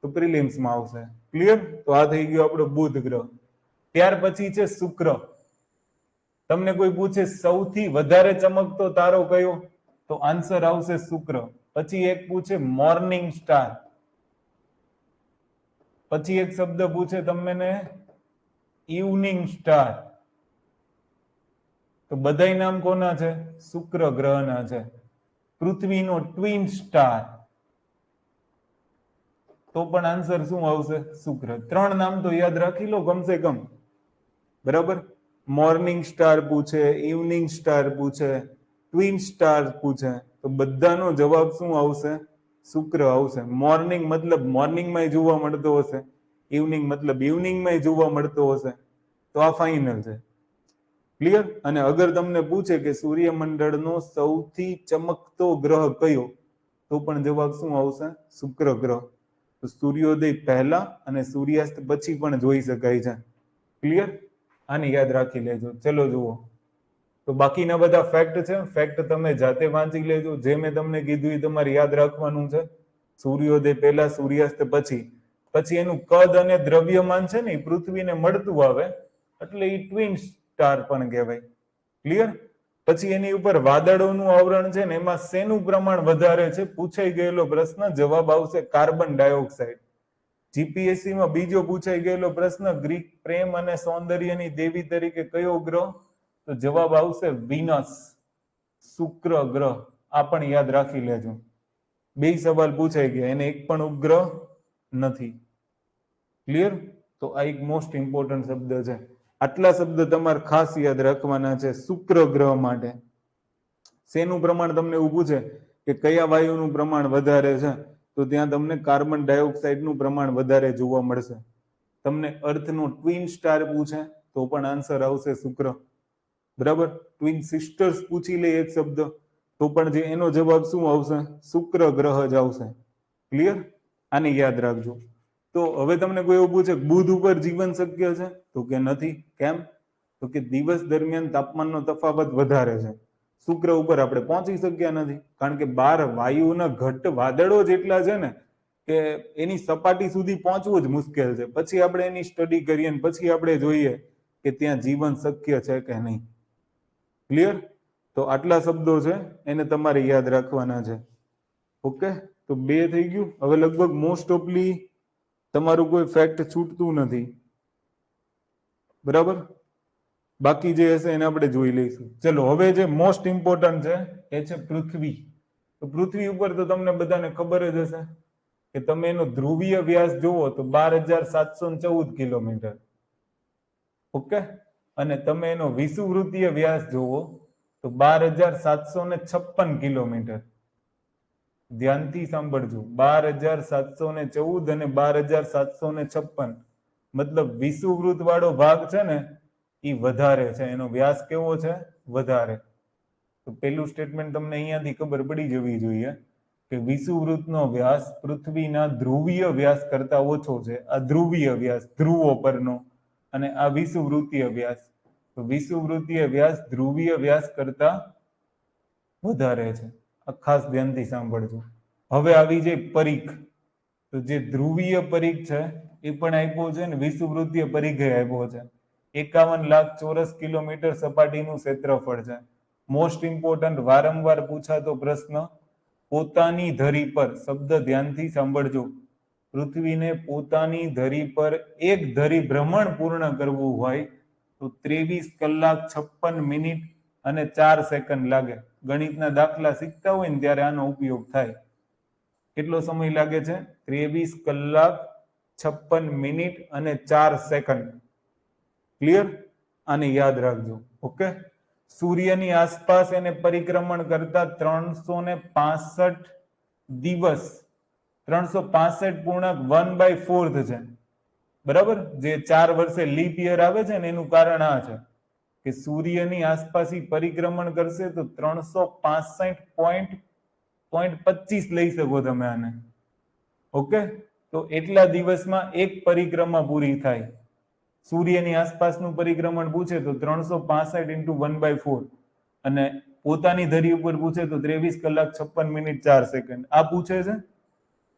તો પ્રિલિમ્સમાં આવશે. ક્લિયર? તો આ થઈ ગયો આપણો બુધ ગ્રહ. ત્યાર પછી છે શુક્ર. તમને કોઈ પૂછે સૌથી વધારે ચમકતો તારો કયો? તો આન્સર આવશે શુક્ર. પછી એક પૂછે મોર્નિંગ સ્ટાર. પછી એક શબ્દ પૂછે તમને ઇવનિંગ સ્ટાર. તો બધાય નામ કોના છે? શુક્ર ગ્રહના છે. પૃથ્વીનો ટ્વિન સ્ટાર. તો પણ આન્સર શું આવશે? શુક્ર. 3 નામ તો યાદ રાખી લો કમસે કમ. બરાબર? મોર્નિંગ સ્ટાર પૂછે, ઇવનિંગ સ્ટાર પૂછે, ટ્વિન સ્ટાર પૂછે, તો બધાનો જવાબ શું આવશે? શુક્ર આવશે. મોર્નિંગ મતલબ મોર્નિંગમાં જોવા મળતો હશે, ઇવનિંગ મતલબ ઇવનિંગમાં જોવા મળતો હશે. તો આ ફાઇનલ છે. ક્લિયર? અને અગર તમને પૂછે કે સૂર્યમંડળનો સૌથી ચમકતો ગ્રહ કયો? તો પણ જવાબ શું આવશે? શુક્ર ગ્રહ. તો સૂર્યોદય પહેલા અને સૂર્યાસ્ત પછી પણ જોઈ શકાય છે. ક્લિયર? આને યાદ રાખી લેજો. ચલો જુઓ. તો બાકીના બધા ફેક્ટ છે. ફેક્ટ તમે જાતે વાંચી લેજો. જે મેં તમને કીધું એ તમારે યાદ રાખવાનું છે. સૂર્યોદય પહેલા, સૂર્યાસ્ત પછી. પછી એનું કદ અને દ્રવ્યમાન છે ને એ પૃથ્વીને મળતું આવે એટલે એ ટ્વિન સ્ટાર પણ કહેવાય. ક્લિયર? પછી એની ઉપર વાદળોનું આવરણ છે ને એમાં શેનું પ્રમાણ વધારે છે? પૂછાઈ ગયેલો પ્રશ્ન. જવાબ આવશે કાર્બન ડાયોક્સાઇડ. જીપીએસસીમાં બીજો પૂછાઈ ગયેલો પ્રશ્ન, ગ્રીક પ્રેમ અને સૌંદર્યની દેવી તરીકે કયો ગ્રહ? તો જવાબ આવશે વિનસ, શુક્ર ગ્રહ. આ પણ યાદ રાખી લેજો. 2 સવાલ પૂછાઈ ગયા, એને એક પણ ઉપગ્રહ નથી. ક્લિયર? તો આ એક મોસ્ટ ઇમ્પોર્ટન્ટ શબ્દ છે. આટલા શબ્દ તમારે ખાસ યાદ રાખવાના છે શુક્ર ગ્રહ માટે. શેનું પ્રમાણ તમને એવું પૂછે કે કયા વાયુનું પ્રમાણ વધારે છે? તો ત્યાં તમને કાર્બન ડાયોક્સાઇડનું પ્રમાણ વધારે જોવા મળશે. તમને અર્થનો ટ્વિન સ્ટાર પૂછે તો પણ આન્સર આવશે શુક્ર. બરાબર? ટ્વિન સિસ્ટર્સ પૂછી લે એક શબ્દ તો પણ જે એનો જવાબ શું આવશે? શુક્ર ગ્રહ જ આવશે. ક્લિયર? આને યાદ રાખજો. તો હવે તમને કોઈ એવું પૂછે બુધ ઉપર જીવન શક્ય છે? તો કે નથી. કેમ? તો કે દિવસ દરમિયાન તાપમાનનો તફાવત વધારે છે. શુક્ર ઉપર આપણે પહોંચી શક્યા નથી કારણ કે 12 વાયુના ઘટ વાદળો જેટલા છે ને કે એની સપાટી સુધી પહોંચવું જ મુશ્કેલ છે. પછી આપણે એની સ્ટડી કરીએ ને પછી આપણે જોઈએ કે ત્યાં જીવન શક્ય છે કે નહીં. ક્લિયર? તો આટલા શબ્દો છે એને તમારે યાદ રાખવાના છે. ઓકે? તો 2 થઈ ગયું. હવે લગભગ મોસ્ટ ઓફલી તમારું કોઈ ફેક્ટ છૂટતું નથી. બરાબર? બાકી જે હશે એને આપણે જોઈ લઈશું. ચલો હવે જે મોસ્ટ ઇમ્પોર્ટન્ટ છે એ છે પૃથ્વી. તો પૃથ્વી ઉપર તો તમને બધાને ખબર જ હશે કે તમે એનો ધ્રુવીય વ્યાસ જુઓ તો 12,714 કિલોમીટર. ઓકે? અને તમે એનો વિષુવવૃત્તીય વ્યાસ જુઓ તો 12,756 કિલોમીટર. ધ્યાનથી સાંભળજો. 12,714 અને 12,756. મતલબ વિષુવવૃત્ત વાળો ભાગ છે ને એ વધારે છે, એનો વ્યાસ કેવો છે? વધારે. તો પેલું સ્ટેટમેન્ટ તમને અહીંયાથી ખબર પડી જવી જોઈએ કે વિષુવવૃત્તનો વ્યાસ પૃથ્વીના ધ્રુવીય વ્યાસ કરતા ઓછો છે. આ ધ્રુવીય વ્યાસ ધ્રુવો પરનો, અને આ વિષુવવૃત્તીય વ્યાસ. તો વિષુવવૃત્તીય વ્યાસ ધ્રુવીય વ્યાસ કરતા વધારે છે. આ ખાસ ધ્યાનથી સાંભળજો. હવે આવી જાય પરીખ. તો જે ધ્રુવીય પરીખ છે એ પણ આપ્યો છે ને વિષુવવૃત્તીય પરીખ આપ્યો છે. 51 લાખ ચોરસ કિલોમીટર સપાટીનું ક્ષેત્રફળ છે. મોસ્ટ ઇમ્પોર્ટન્ટ વારંવાર પૂછાતો પ્રશ્ન, પોતાની ધરી પર, શબ્દ ધ્યાનથી સાંભળજો, પૃથ્વીને પોતાની ધરી પર એક ધરી ભ્રમણ પૂર્ણ કરવું હોય તો 23 કલાક 56 મિનિટ અને 4 સેકન્ડ લાગે. ગણિતના દાખલા શીખતા હોય ને ત્યારે આનો ઉપયોગ થાય. કેટલો સમય લાગે છે? 23 કલાક 56 મિનિટ અને 4 સેકન્ડ. ક્લિયર? આને યાદ રાખજો. ઓકે. સૂર્યની આસપાસ એને પરિક્રમણ કરતા 365 દિવસ, 365 પૂર્ણાંક 1/4 છે. બરાબર? જે 4 વર્ષે લીપ યર આવે છે ને એનું કારણ આ છે કે સૂર્યની આસપાસ પરિક્રમણ કરશે તો 365.25 લઈ શકો તમે આને. ઓકે. તો એટલા દિવસમાં એક પરિક્રમા પૂરી થાય. સૂર્યની આસપાસનું પરિક્રમણ પૂછે તો 365 × 1/4, અને પોતાની ધરી ઉપર પૂછે તો 23 કલાક 56 મિનિટ 4 સેકન્ડ. આ પૂછે છે,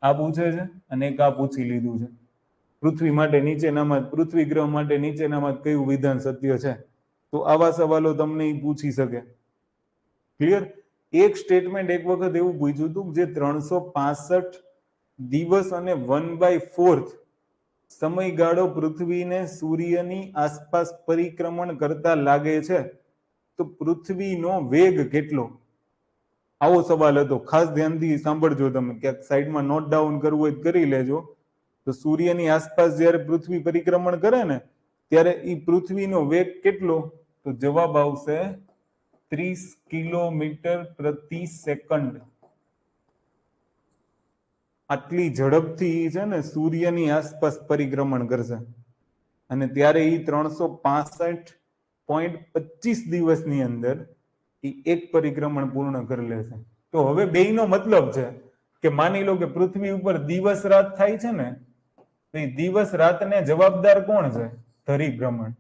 આ પૂછે છે, અને એક આ પૂછી લીધું છે. પૃથ્વી માટે નીચેનામાં, પૃથ્વી ગ્રહ માટે નીચેનામાં કયું વિધાન સત્ય છે? તો આવા સવાલો તમને પૂછી શકે. ક્લિયર? એક સ્ટેટમેન્ટ એક વખત એવું પૂછ્યું હતું જે 365 દિવસ અને 1/4 સમયગાળો પૃથ્વીને સૂર્યની આસપાસ પરિક્રમણ કરતા લાગે છે, તો પૃથ્વીનો વેગ કેટલો? આવો સવાલ હતો. ખાસ ધ્યાનથી સાંભળજો. તમે ક્યાંક સાઈડમાં નોટ ડાઉન કરવું હોય તો કરી લેજો. તો સૂર્યની આસપાસ જ્યારે પૃથ્વી પરિક્રમણ કરે ને ત્યારે એ પૃથ્વીનો વેગ કેટલો? તો જવાબ આવશે 30 કિલોમીટર પ્રતિ સેકન્ડ. આટલી ઝડપથી છે ને સૂર્યની આસપાસ પરિક્રમણ કરશે, અને ત્યારે એ 365.25 દિવસની અંદર એ એક પરિક્રમણ પૂર્ણ કરી લેશે. તો હવે બેયનો મતલબ છે કે માની લો કે પૃથ્વી ઉપર દિવસ રાત થાય છે ને, તો એ દિવસ રાતને જવાબદાર કોણ છે? ધરી ભ્રમણ.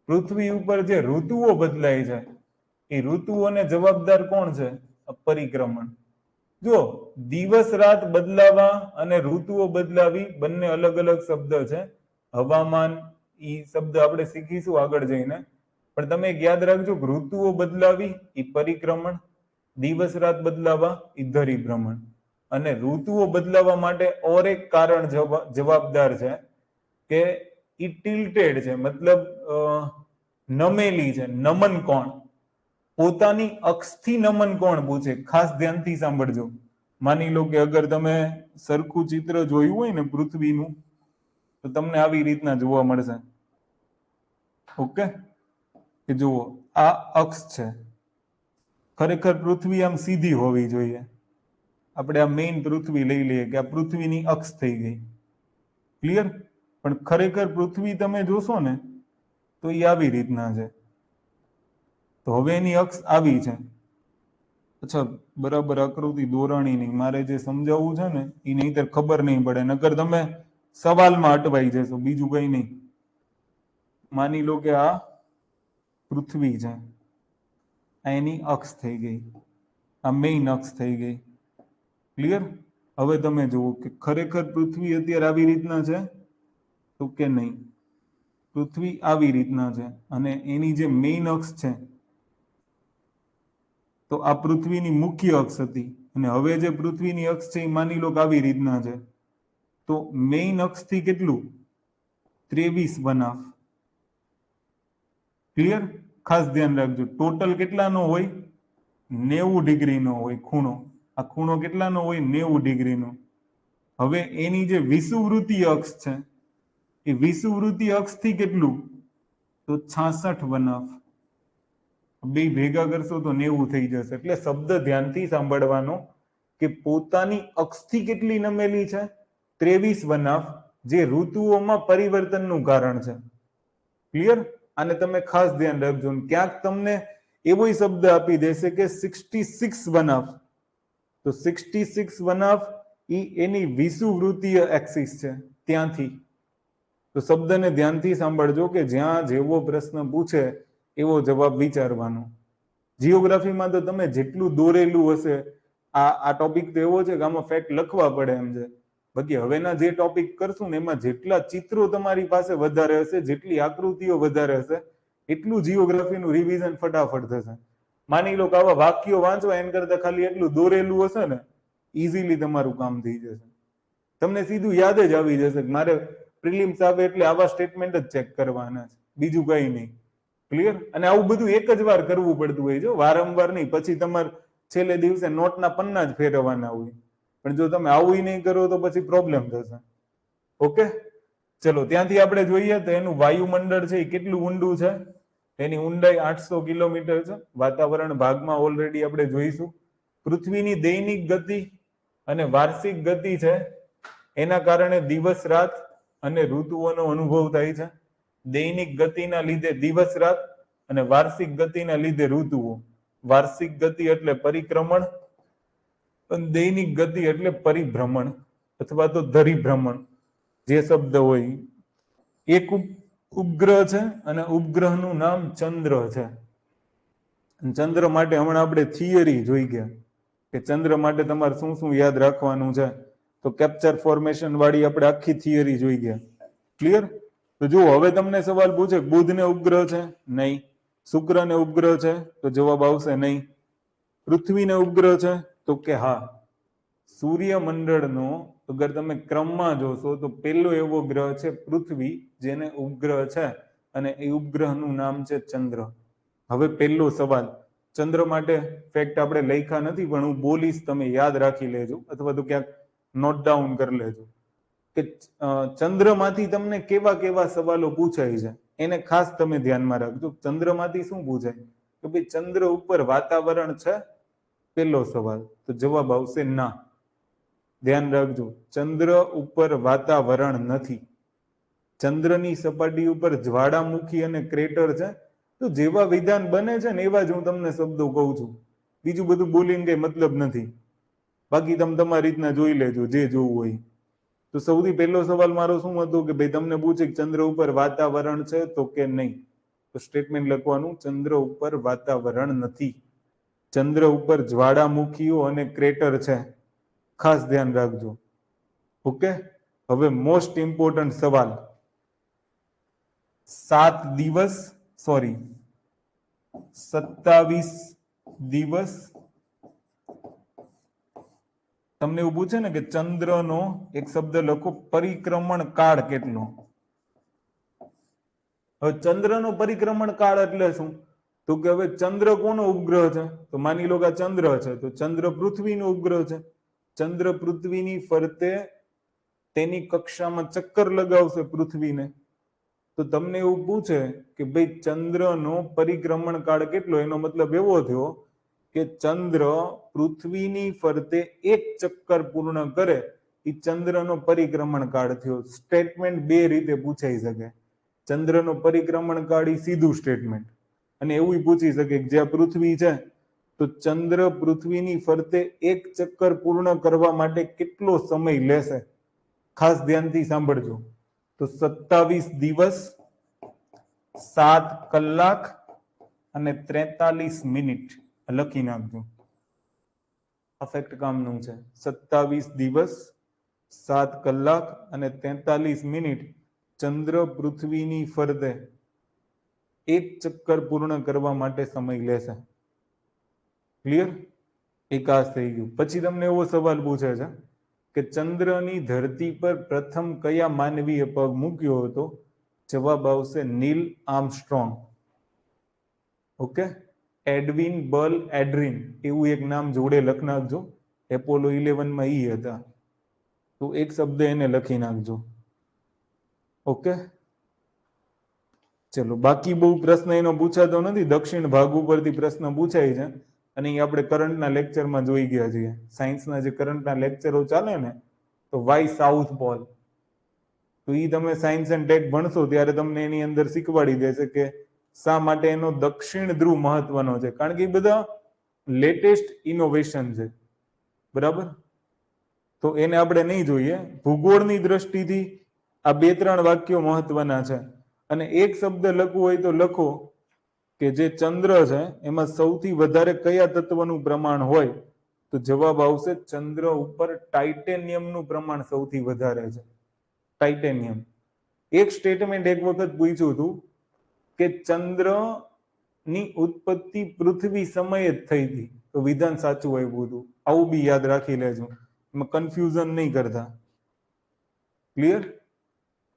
પૃથ્વી ઉપર જે ઋતુઓ બદલાય છે એ ઋતુઓને જવાબદાર કોણ છે? પરિક્રમણ. જો દિવસ રાત બદલાવા અને ઋતુઓ બદલાવી બંને અલગ અલગ શબ્દ છે. હવામાન એ શબ્દ આપણે શીખીશું આગળ જઈને, પણ તમે એક યાદ રાખજો કે ઋતુઓ બદલાવી એ પરિક્રમણ, દિવસ રાત બદલાવા એ ધરી ભ્રમણ. અને ઋતુઓ બદલાવા માટે ઓર એક કારણ જવાબદાર છે કે ઈ ટિલ્ટેડ છે, મતલબ નમેલી છે. નમન કોણ? પોતાની અક્ષથી નમન કોણ પૂછે? ખાસ ધ્યાનથી સાંભળજો. માની લો કે અગર તમે સરખું ચિત્ર જોયું હોય ને પૃથ્વીનું, તો તમને આવી રીતના જોવા મળશે. ઓકે, કે જુઓ આ અક્ષ છે. ખરેખર પૃથ્વી આમ સીધી હોવી જોઈએ. આપણે આ મેઇન પૃથ્વી લઈ લઈએ કે આ પૃથ્વીની અક્ષ થઈ ગઈ. ક્લિયર? પણ ખરેખર પૃથ્વી તમે જોશો ને તો એ આવી રીતના છે. તો હવે એની અક્ષ આવી છે. અચ્છા, બરાબર આકૃતિ દોરાણી નહીં. મારે જે સમજાવવું છે ને એ નહીંતર ખબર નહીં પડે, નકર તમે સવાલમાં અટવાઈ જશો, બીજું કઈ નહીં. માની લો કે આ પૃથ્વી છે, આ એની અક્ષ થઈ ગઈ, આ મેઇન અક્ષ થઈ ગઈ. ક્લિયર? હવે તમે જુઓ કે ખરેખર પૃથ્વી અત્યારે આવી રીતના છે તો કે નહીં. પૃથ્વી આવી રીતના છે અને એની જે મેઇન અક્ષ છે તો આ પૃથ્વીની મુખ્ય અક્ષ હતી, અને હવે જે પૃથ્વીની અક્ષ છે એ માની લો કે આવી રીતના છે. તો મેઇન અક્ષથી કેટલું? 23 1/2. ક્લિયર? ખાસ ધ્યાન રાખજો. ટોટલ કેટલાનો હોય? 90 ડિગ્રીનો હોય ખૂણો. આ ખૂણો કેટલાનો હોય? 90 ડિગ્રીનો. હવે એની જે વિષુવવૃત્તીય અક્ષ છે એ વિષુવવૃત્તીય અક્ષથી કેટલું? તો 66 1/2. બે ભેગા કરશો તો 90 થઈ જશે. એટલે શબ્દ ધ્યાનથી સાંભળવાનો કે પોતાની અક્ષથી કેટલી નમેલી છે? 23 1/2, જે ઋતુઓમાં પરિવર્તનનું કારણ છે. ક્લિયર? આને તમે ખાસ ધ્યાન રાખજો. ક્યાંક તમને એવો શબ્દ આપી દેશે કે 66 વનાફ, તો 66 વનાફ એની વિષુવવૃત્તીય એક્સિસ છે ત્યાંથી. તો શબ્દને ધ્યાનથી સાંભળજો કે જ્યાં જેવો પ્રશ્ન પૂછે એવો જવાબ વિચારવાનો. જીઓગ્રાફીમાં તો તમે જેટલું દોરેલું હશે, આ ટોપિક તો એવો છે કે આમાં ફેક્ટ લખવા પડે એમ છે. બાકી હવેના જે ટોપિક કરશું ને એમાં જેટલા ચિત્રો તમારી પાસે વધારે હશે, જેટલી આકૃતિઓ વધારે હશે, એટલું જીઓગ્રાફીનું રિવિઝન ફટાફટ થશે. માની લો કે આવા વાક્યો વાંચવા એના કરતા ખાલી એટલું દોરેલું હશે ને, ઇઝીલી તમારું કામ થઈ જશે. તમને સીધું યાદ જ આવી જશે કે મારે પ્રિલિમ્સ આવે એટલે આવા સ્ટેટમેન્ટ જ ચેક કરવાના છે, બીજું કઈ નહીં. ક્લિયર? અને આવું બધું એક જ વાર કરવું પડતું હોય છે, વારંવાર નહીં. પછી તમારે છેલ્લે દિવસે નોટના પન્ના જ ફેરવવાના હોય. પણ જો તમે આવું નહીં કરો તો પછી પ્રોબ્લેમ થશે. ઓકે, ચલો ત્યાંથી આપણે જોઈએ તો એનું વાયુમંડળ છે એ કેટલું ઊંડું છે. એની ઊંડાઈ 800 કિલોમીટર છે. વાતાવરણ ભાગમાં ઓલરેડી આપણે જોઈશું. પૃથ્વીની દૈનિક ગતિ અને વાર્ષિક ગતિ છે, એના કારણે દિવસ રાત અને ઋતુઓનો અનુભવ થાય છે. દૈનિક ગતિના લીધે દિવસ રાત અને વાર્ષિક ગતિના લીધે ઋતુઓ. વાર્ષિક ગતિ એટલે પરિક્રમણ, દૈનિક ગતિ એટલે પરિભ્રમણ અથવા તો ધરીભ્રમણ, જે શબ્દ હોય. એક ઉપગ્રહ છે અને ઉપગ્રહનું નામ ચંદ્ર છે. ચંદ્ર માટે હમણાં આપણે થિયરી જોઈ ગયા કે ચંદ્ર માટે તમારે શું શું યાદ રાખવાનું છે. તો કેપ્ચર ફોર્મેશન વાળી આપણે આખી થિયરી જોઈ ગયા. ક્લિયર? તો જુઓ, હવે તમને સવાલ પૂછે બુધને ઉપગ્રહ છે? નહીં. શુક્રને ઉપગ્રહ છે? તો જવાબ આવશે નહીં. પૃથ્વીને ઉપગ્રહ છે? તો કે હા. સૂર્યમંડળનો અગર તમે ક્રમમાં જોશો તો પહેલો એવો ગ્રહ છે પૃથ્વી, જેને ઉપગ્રહ છે, અને એ ઉપગ્રહનું નામ છે ચંદ્ર. હવે પહેલો સવાલ, ચંદ્ર માટે ફેક્ટ આપણે લખ્યા નથી, પણ હું બોલીશ, તમે યાદ રાખી લેજો અથવા તો ક્યાંક નોટ ડાઉન કરી લેજો કે ચંદ્રમાંથી તમને કેવા કેવા સવાલો પૂછાય છે, એને ખાસ તમે ધ્યાનમાં રાખજો. ચંદ્રમાંથી શું પૂછાય કે ભાઈ ચંદ્ર ઉપર વાતાવરણ છે? પહેલો સવાલ. તો જવાબ આવશે ના. ધ્યાન રાખજો, ચંદ્ર ઉપર વાતાવરણ નથી. ચંદ્રની સપાટી ઉપર જ્વાળામુખી અને ક્રેટર છે. તો જેવા વિધાન બને છે ને એવા જ હું તમને શબ્દો કહું છું. બીજું બધું બોલીને કઈ મતલબ નથી. બાકી તમે તમારી રીતના જોઈ લેજો જે જોવું હોય. તો સૌથી પહેલો સવાલ મારો શું હતો કે ભાઈ તમને પૂછે કે ચંદ્ર ઉપર વાતાવરણ છે? તો કે નહીં. તો સ્ટેટમેન્ટ લખવાનું, ચંદ્ર ઉપર વાતાવરણ નથી. ચંદ્ર ઉપર જ્વાળામુખીઓ અને ક્રેટર છે. ખાસ ધ્યાન રાખજો. ઓકે, હવે મોસ્ટ ઇમ્પોર્ટન્ટ સવાલ. 27 દિવસ તમને એવું પૂછે ને કે ચંદ્રનો એક શબ્દ લખો, પરિક્રમણ કાળ કેટલો? હવે ચંદ્રનો પરિક્રમણ કાળ એટલે શું? તો કે હવે ચંદ્ર કોનો ઉપગ્રહ છે? તો માની લો કે આ ચંદ્ર છે, તો ચંદ્ર પૃથ્વીનો ઉપગ્રહ છે. ચંદ્ર પૃથ્વીની ફરતે તેની કક્ષામાં ચક્કર લગાવશે પૃથ્વીને. તો તમને એવું પૂછે કે ભાઈ ચંદ્રનો પરિક્રમણ કાળ કેટલો? એનો મતલબ એવો થયો કે ચંદ્ર પૃથ્વીની ફરતે એક ચક્કર પૂર્ણ કરે એ ચંદ્રનો પરિક્રમણ કાળ થયો. સ્ટેટમેન્ટ બે રીતે પૂછાઈ શકે. ચંદ્રનો પરિક્રમણ કાળ એ સીધું સ્ટેટમેન્ટ, અને એવું પૂછી શકે કે જ્યાં પૃથ્વી છે તો ચંદ્ર પૃથ્વીની ફરતે એક ચક્કર પૂર્ણ કરવા માટે કેટલો સમય લેશે? ખાસ ધ્યાનથી સાંભળજો. તો 27 દિવસ 7 કલાક અને 43 મિનિટ લખી નાખજો. પરફેક્ટ કામનું છે. 27 દિવસ 7 કલાક અને 43 મિનિટ ચંદ્ર પૃથ્વીની ફરતે એક ચક્કર પૂર્ણ કરવા માટે સમય લેશે. ક્લિયર? એકાશ થઈ ગયું. પછી તમને એવો સવાલ પૂછે છે કે ચંદ્રની ધરતી પર પ્રથમ કયા માનવીએ પગ મૂક્યો હતો? જવાબ આવશે નીલ આર્મસ્ટ્રોંગ. ઓકે, એડવિન બલ એડ્રિન એવું એક નામ જોડે લખી નાખજો. એપોલો 11 માં ઈ હતા, તો એક શબ્દ એને લખી નાખજો. ઓકે, ચલો બાકી બહુ પ્રશ્ન એનો પૂછાતો નથી. દક્ષિણ ભાગ ઉપરથી પ્રશ્ન પૂછાય છે, અને એ આપણે કરંટના લેક્ચરમાં જોઈ ગયા છીએ. સાયન્સના જે કરંટના લેક્ચરો ચાલે ને, તો વાય સાઉથ પોલ, તો એ તમે સાયન્સ એન્ડ ટેક ભણશો ત્યારે તમને એની અંદર શીખવાડી દેશે કે શા માટે એનો દક્ષિણ ધ્રુવ મહત્વનો છે? કારણ કે એ બધા લેટેસ્ટ ઇનોવેશન છે, બરાબર? તો એને આપણે નહીં જોઈએ. ભૂગોળની દ્રષ્ટિથી આ 2-3 વાક્યો મહત્વના છે. અને એક શબ્દ લખવું હોય તો લખો કે જે ચંદ્ર છે એમાં સૌથી વધારે કયા તત્વનું પ્રમાણ હોય? તો જવાબ આવશે ચંદ્ર ઉપર ટાઇટેનિયમનું પ્રમાણ સૌથી વધારે છે. ટાઇટેનિયમ. એક સ્ટેટમેન્ટ એક વખત પૂછ્યું હતું કે ચંદ્રની ઉત્પત્તિ પૃથ્વી સમયે જ થઈ હતી, તો વિધાન સાચું આવ્યું હતું. આવું બી યાદ રાખી લેજો, એમાં કન્ફ્યુઝન નહીં કરતા. ક્લિયર?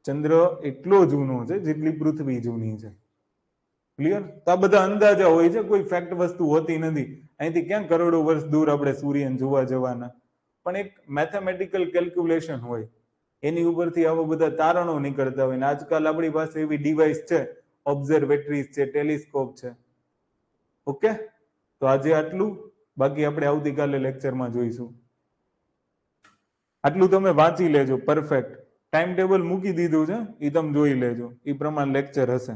ચંદ્ર એટલો જૂનો છે જેટલી પૃથ્વી જૂની છે. ક્લિયર? તો આ બધા અંદાજા હોય છે, કોઈ ફેક્ટ વસ્તુ હોતી નથી. અહીંથી ક્યાં કરોડો વર્ષ દૂર આપણે સૂર્યને જોવા જવાના? પણ એક મેથેમેટિકલ કેલ્ક્યુલેશન હોય, એની ઉપરથી આવા બધા તારણો નીકળતા હોય. ને આજકાલ આપણી પાસે એવી ડિવાઇસ છે, ઓબ્ઝર્વેટરીઝ છે, ટેલિસ્કોપ છે. ઓકે, તો આજે આટલું. બાકી આપણે આવતીકાલે લેક્ચરમાં જોઈશું. આટલું તમે વાંચી લેજો. પરફેક્ટ ટાઈમ ટેબલ મૂકી દીધું છે, એ તમે જોઈ લેજો. એ પ્રમાણે લેક્ચર હશે.